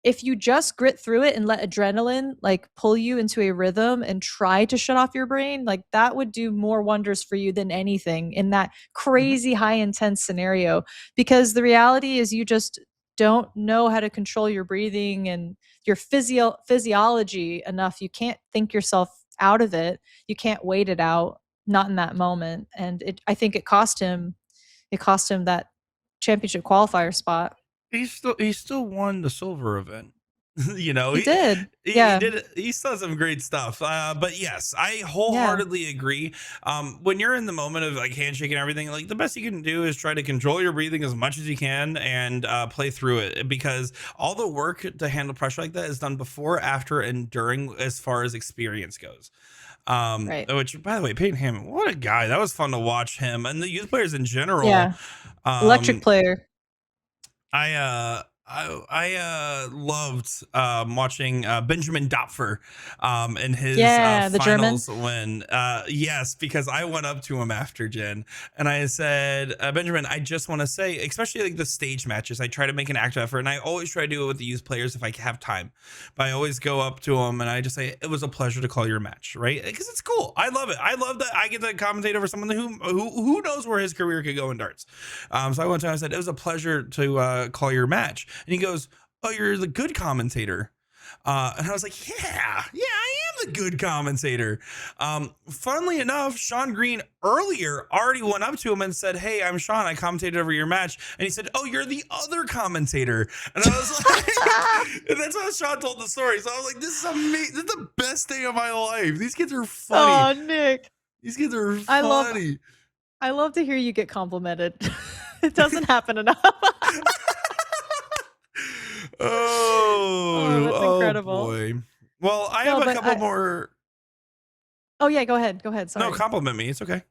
if you just grit through it and let adrenaline like pull you into a rhythm and try to shut off your brain, like that would do more wonders for you than anything in that crazy high intense scenario. Because the reality is you just don't know how to control your breathing and your physiology enough. You can't think yourself out of it. You can't wait it out, not in that moment. And I think it cost him that championship qualifier spot. He still won the silver event. You know, He did. he Yeah. did he's done some great stuff. But yes, I Yeah. wholeheartedly agree. When you're in the moment of like handshake and everything, like the best you can do is try to control your breathing as much as you can and play through it, because all the work to handle pressure like that is done before, after, and during, as far as experience goes. Right. Which, by the way, Peyton Hammond, what a guy. That was fun to watch him and the youth players in general. Yeah. Electric Um, player. I loved watching Benjamin Dopfer in his Yeah, the German. finals win. Yes, because I went up to him after Jen and I said, Benjamin, I just want to say, especially like the stage matches, I try to make an active effort, and I always try to do it with the youth players if I have time. But I always go up to him and I just say, it was a pleasure to call your match, right? Because it's cool. I love it. I love that I get to commentate over someone who knows where his career could go in darts. So I went to him and I said, it was a pleasure to call your match. And he goes, oh, you're the good commentator. And I was like, yeah, I am the good commentator. Funnily enough, Sean Green earlier already went up to him and said, hey, I'm Sean. I commentated over your match. And he said, oh, you're the other commentator. And I was like, and that's how Sean told the story. So I was like, this is amazing. This is the best day of my life. These kids are funny. Oh, Nick. These kids are I love funny. I love to hear you get complimented. It doesn't happen enough. Oh, that's incredible. Boy. Well, I No, have a but couple more. Oh, yeah, go ahead. Go ahead. Sorry. No, compliment me. It's okay.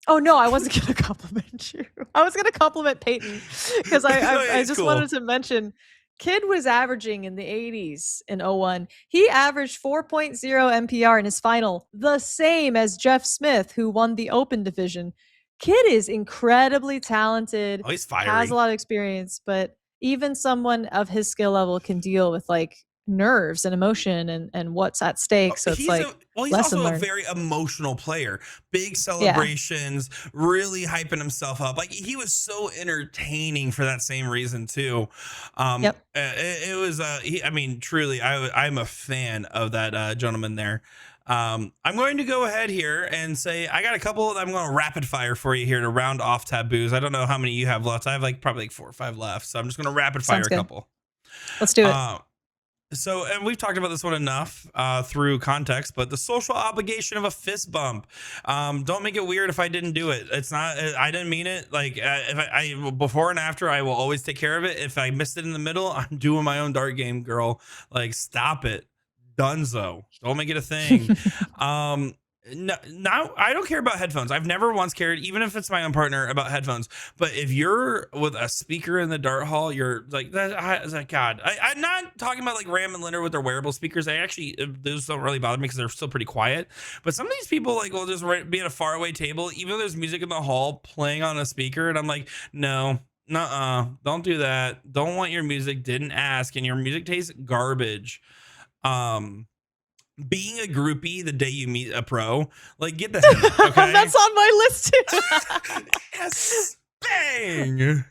Oh, no, I wasn't going to compliment you. I was going to compliment Peyton because Oh, yeah, I it's just cool. wanted to mention Kid was averaging in the 80s in '01. He averaged 4.0 MPR in his final, the same as Jeff Smith, who won the Open division. Kid is incredibly talented, Oh, he's has fiery. a lot of experience, but even someone of his skill level can deal with like nerves and emotion and what's at stake. So it's like He's lesson also a learned. very emotional player. Big Yeah. celebrations, really hyping himself up. Like he was so entertaining for that same reason too. Yep. It was. I mean, truly, I'm a fan of that gentleman there. I'm going to go ahead here and say I got a couple that I'm going to rapid fire for you here to round off taboos. I don't know how many you have left. I have like probably like 4 or 5 left, so I'm just going to rapid fire Sounds a good. couple. Let's do it. So, and we've talked about this one enough through context, but the social obligation of a fist bump. Don't make it weird if I didn't do it. It's not, I didn't mean it. Like if I before and after, I will always take care of it. If I missed it in the middle, I'm doing my own dart game, girl. Like stop it. Dunzo. Don't make it a thing. No, now I don't care about headphones. I've never once cared, even if it's my own partner, about headphones. But if you're with a speaker in the dart hall, you're like that. It's like God. I'm not talking about like Ram and Leonard with their wearable speakers. I actually those don't really bother me because they're still pretty quiet. But some of these people like will just be at a faraway table, even though there's music in the hall playing on a speaker, and I'm like, no. Nuh-uh. Don't do that. Don't want your music. Didn't ask, and your music tastes garbage. Being a groupie the day you meet a pro, like get the hell, okay? That's on my list too. Yes, bang.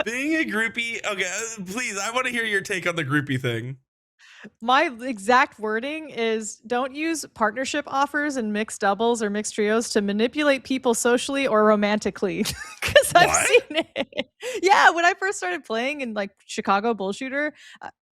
Being a groupie, okay. Please, I want to hear your take on the groupie thing. My exact wording is don't use partnership offers and mixed doubles or mixed trios to manipulate people socially or romantically. Because I've What? seen it. Yeah, when I first started playing in like Chicago Bullshooter,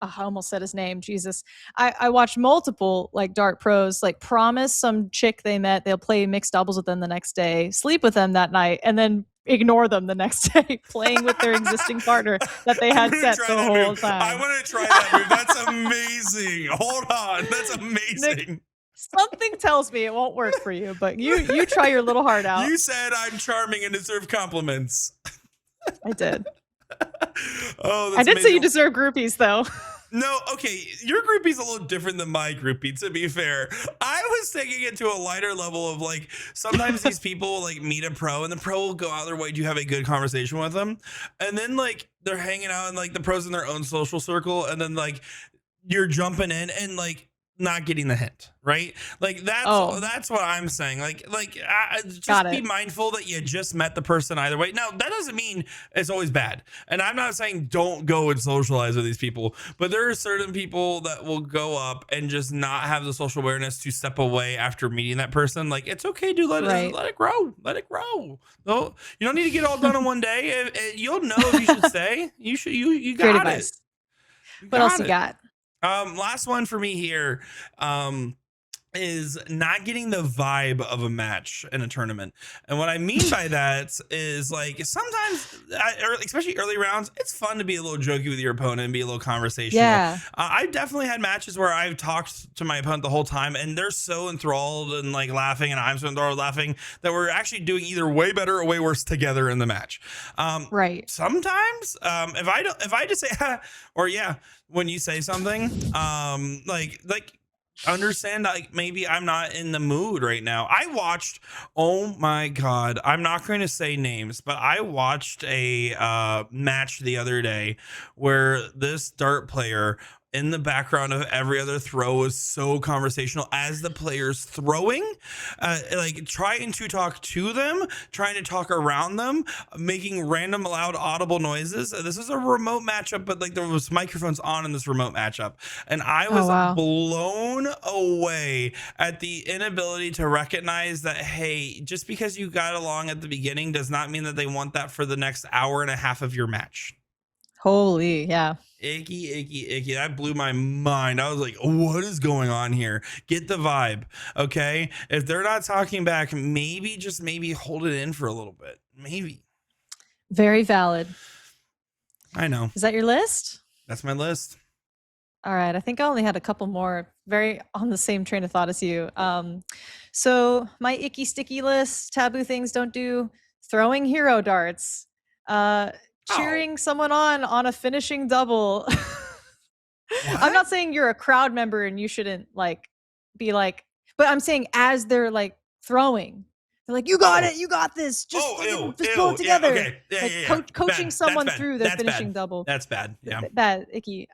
I almost said his name, Jesus. I watched multiple like dart pros like promise some chick they met they'll play mixed doubles with them the next day, sleep with them that night, and then ignore them the next day, playing with their existing partner that they had set the whole time. I want to try that move. That's amazing. Hold on. That's amazing. Nick, something tells me it won't work for you, but you try your little heart out. You said I'm charming and deserve compliments. I did. Oh, that's I did amazing. say you deserve groupies, though. No, okay, your groupie's a little different than my groupie, to be fair. I was taking it to a lighter level of like, sometimes these people like meet a pro and the pro will go out their way to have a good conversation with them. And then like they're hanging out and like the pros in their own social circle. And then like you're jumping in and like not getting the hint, right? Like that's what I'm saying. Just be mindful that you just met the person either way. Now that doesn't mean it's always bad, and I'm not saying don't go and socialize with these people, but there are certain people that will go up and just not have the social awareness to step away after meeting that person. Like it's okay to let it grow. No, you don't need to get all done in one day. You'll know if you should stay. You got Great it. advice. What else you got? Last one for me here. Is not getting the vibe of a match in a tournament. And what I mean by that is like sometimes, especially early rounds, it's fun to be a little jokey with your opponent and be a little conversational. Yeah. I've definitely had matches where I've talked to my opponent the whole time and they're so enthralled and like laughing and I'm so enthralled laughing that we're actually doing either way better or way worse together in the match. Right. Sometimes if I just say or yeah, when you say something like understand like maybe I'm not in the mood right now. I watched, oh my god, I'm not going to say names, but I watched a match the other day where this dart player in the background of every other throw was so conversational as the players throwing, like trying to talk to them, trying to talk around them, making random loud audible noises. This is a remote matchup, but like there was microphones on in this remote matchup, and I Oh was wow. blown away at the inability to recognize that, hey, just because you got along at the beginning does not mean that they want that for the next hour and a half of your match. Holy, yeah. Icky, icky, icky. That blew my mind. I was like, what is going on here? Get the vibe. Okay. If they're not talking back, maybe just maybe hold it in for a little bit. Maybe. Very valid. I know. Is that your list? That's my list. All right. I think I only had a couple more, very on the same train of thought as you. So my icky sticky list, taboo things don't do, throwing hero darts, Oh, cheering someone on a finishing double. I'm what? not saying you're a crowd member and you shouldn't like be like, but I'm saying as they're like throwing, they're like, "You got Oh, it, you got this. Just oh, fucking, ew, just pull it ew. Yeah. together." Okay. Yeah. Like Yeah. Yeah. coaching Bad. That's someone bad. through their That's finishing bad. double. That's bad. Yeah. Bad, icky.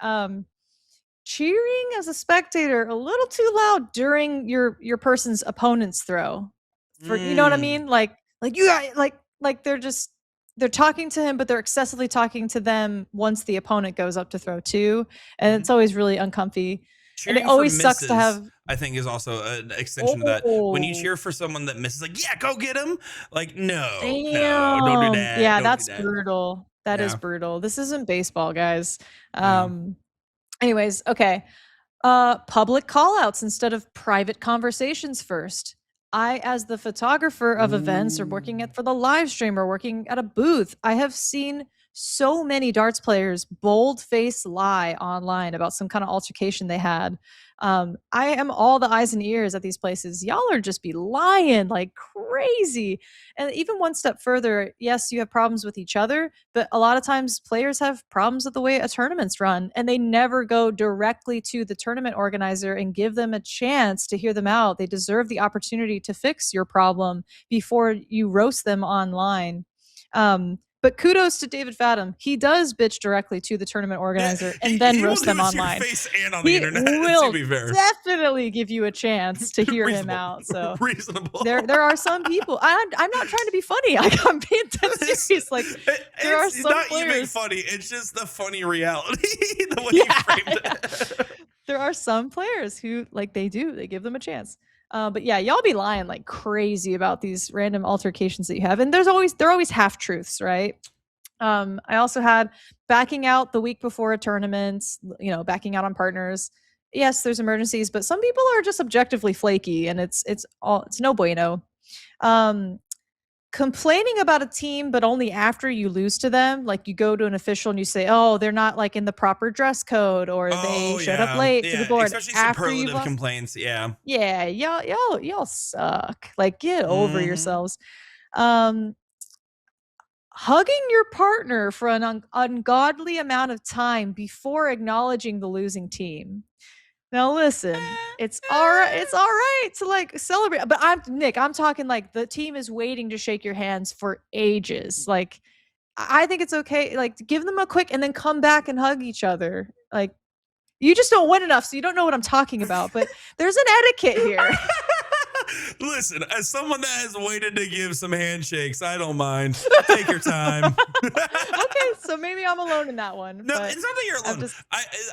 Cheering as a spectator a little too loud during your person's opponent's throw. For you know what I Mm. mean? Like you got like they're talking to him, but they're excessively talking to them once the opponent goes up to throw too, and it's Mhm. always really uncomfy. And it Cheering for always sucks to misses, have. I think, is also an extension to that. When you Oh, cheer for someone that misses, like, yeah, go get him. Like, no, no, don't do damn. that. Yeah, Don't do that's that. brutal. That is Yeah. brutal. This isn't baseball, guys. Yeah. Um, anyways, okay. Public call outs instead of private conversations first. I, as the photographer of events or working Ooh. at for the live stream or working at a booth, I have seen so many darts players bold face lie online about some kind of altercation they had. I am all the eyes and ears at these places. Y'all are just be lying like crazy. And even one step further, yes, you have problems with each other, but a lot of times players have problems with the way a tournament's run and they never go directly to the tournament organizer and give them a chance to hear them out. They deserve the opportunity to fix your problem before you roast them online. But kudos to David Fathom. He does bitch directly to the tournament Yeah, organizer he, and then he will roast do them it to your online. face and on the He internet, to will be fair. definitely give you a chance to hear him Reasonable. out. So Reasonable. there are some people. I'm not trying to be funny. I'm being dead serious. Like there are It's some not even players. funny. It's just the funny reality, the way you Yeah, framed yeah. it. There are some players who like they do. They give them a chance. But yeah, y'all be lying like crazy about these random altercations that you have, and they're always half truths, right? I also had backing out the week before a tournament, backing out on partners. Yes, there's emergencies, but some people are just objectively flaky, and it's no bueno. Um, Complaining about a team, but only after you lose to them. Like you go to an official and you say, "Oh, they're not like in the proper dress code, or they Oh showed up yeah, late to the yeah. board Especially after you've superlative lost." complaints. Yeah. Yeah, y'all suck. Like get over Hmm. yourselves. Um, Hugging your partner for an ungodly amount of time before acknowledging the losing team. Now listen, it's all right to like celebrate, but I'm talking like the team is waiting to shake your hands for ages. Like I think it's okay, like to give them a quick and then come back and hug each other. Like you just don't win enough, so you don't know what I'm talking about. But there's an etiquette here. Listen, as someone that has waited to give some handshakes, I don't mind. Take your time. Okay, so maybe I'm alone in that one. No, But it's not that you're I'm alone. just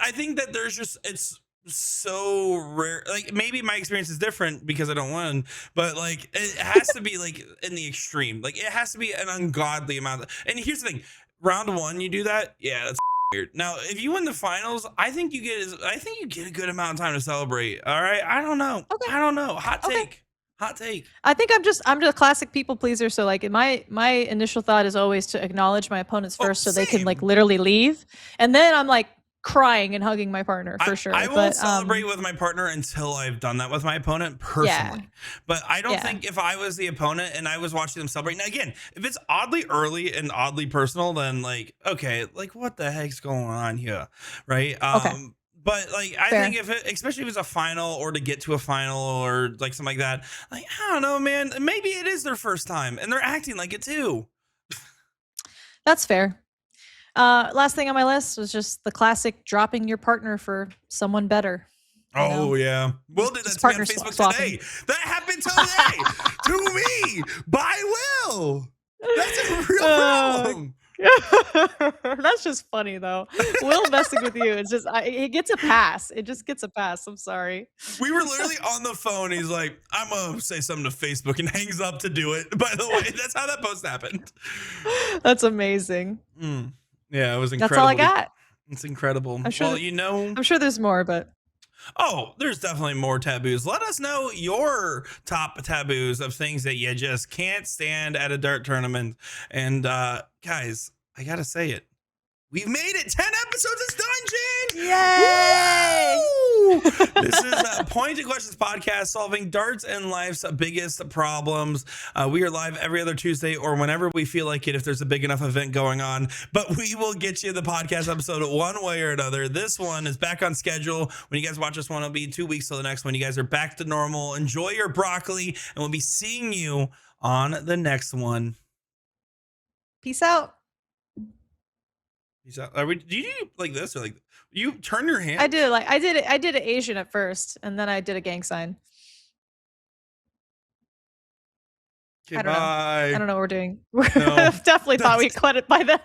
I think that there's just it's so rare. Like maybe my experience is different because I don't win, but like it has to be like in the extreme. Like it has to be an ungodly amount. And here's the thing: round one, you do that, yeah, that's weird. Now, if you win the finals, I think you get a good amount of time to celebrate. All right. I don't know. Okay. I don't know. Hot Okay. take. Hot take. I think I'm just a classic people pleaser. So like my initial thought is always to acknowledge my opponents first, so they can like Same. literally leave, and then I'm like crying and hugging my partner for sure. I won't celebrate with my partner until I've done that with my opponent personally. But I don't think if I was the opponent and I was watching them celebrate. Now again, if it's oddly early and oddly personal, then like, okay, like what the heck's going on here? Right. Okay. But like, I Fair. think especially if it's a final or to get to a final or like something like that, like, I don't know, man, maybe it is their first time and they're acting like it too. That's fair. Last thing on my list was just the classic dropping your partner for someone better. Oh yeah, Will did that to me on Facebook today. That happened today to me by Will. That's a real problem. That's just funny though. Will messing with you, it's just he gets a pass. It just gets a pass. I'm sorry. We were literally on the phone. He's like, "I'm gonna say something to Facebook," and hangs up to do it. By the way, that's how that post happened. That's amazing. Yeah, it was incredible. That's all I got. It's incredible. I'm sure I'm sure there's more, but there's definitely more taboos. Let us know your top taboos of things that you just can't stand at a dart tournament. And guys, I gotta say it. We've made it 10 episodes of Dungeon! Yay! This is a Pointed Questions podcast solving darts and life's biggest problems. We are live every other Tuesday or whenever we feel like it if there's a big enough event going on. But we will get you the podcast episode one way or another. This one is back on schedule. When you guys watch this one, it'll be 2 weeks till the next one. You guys are back to normal. Enjoy your broccoli, and we'll be seeing you on the next one. Peace out. Peace out. Do you do like this or like you turn your hand? I did it Asian at first, and then I did a gang sign. Okay, bye. I don't know what we're doing. Definitely thought we cut it by then.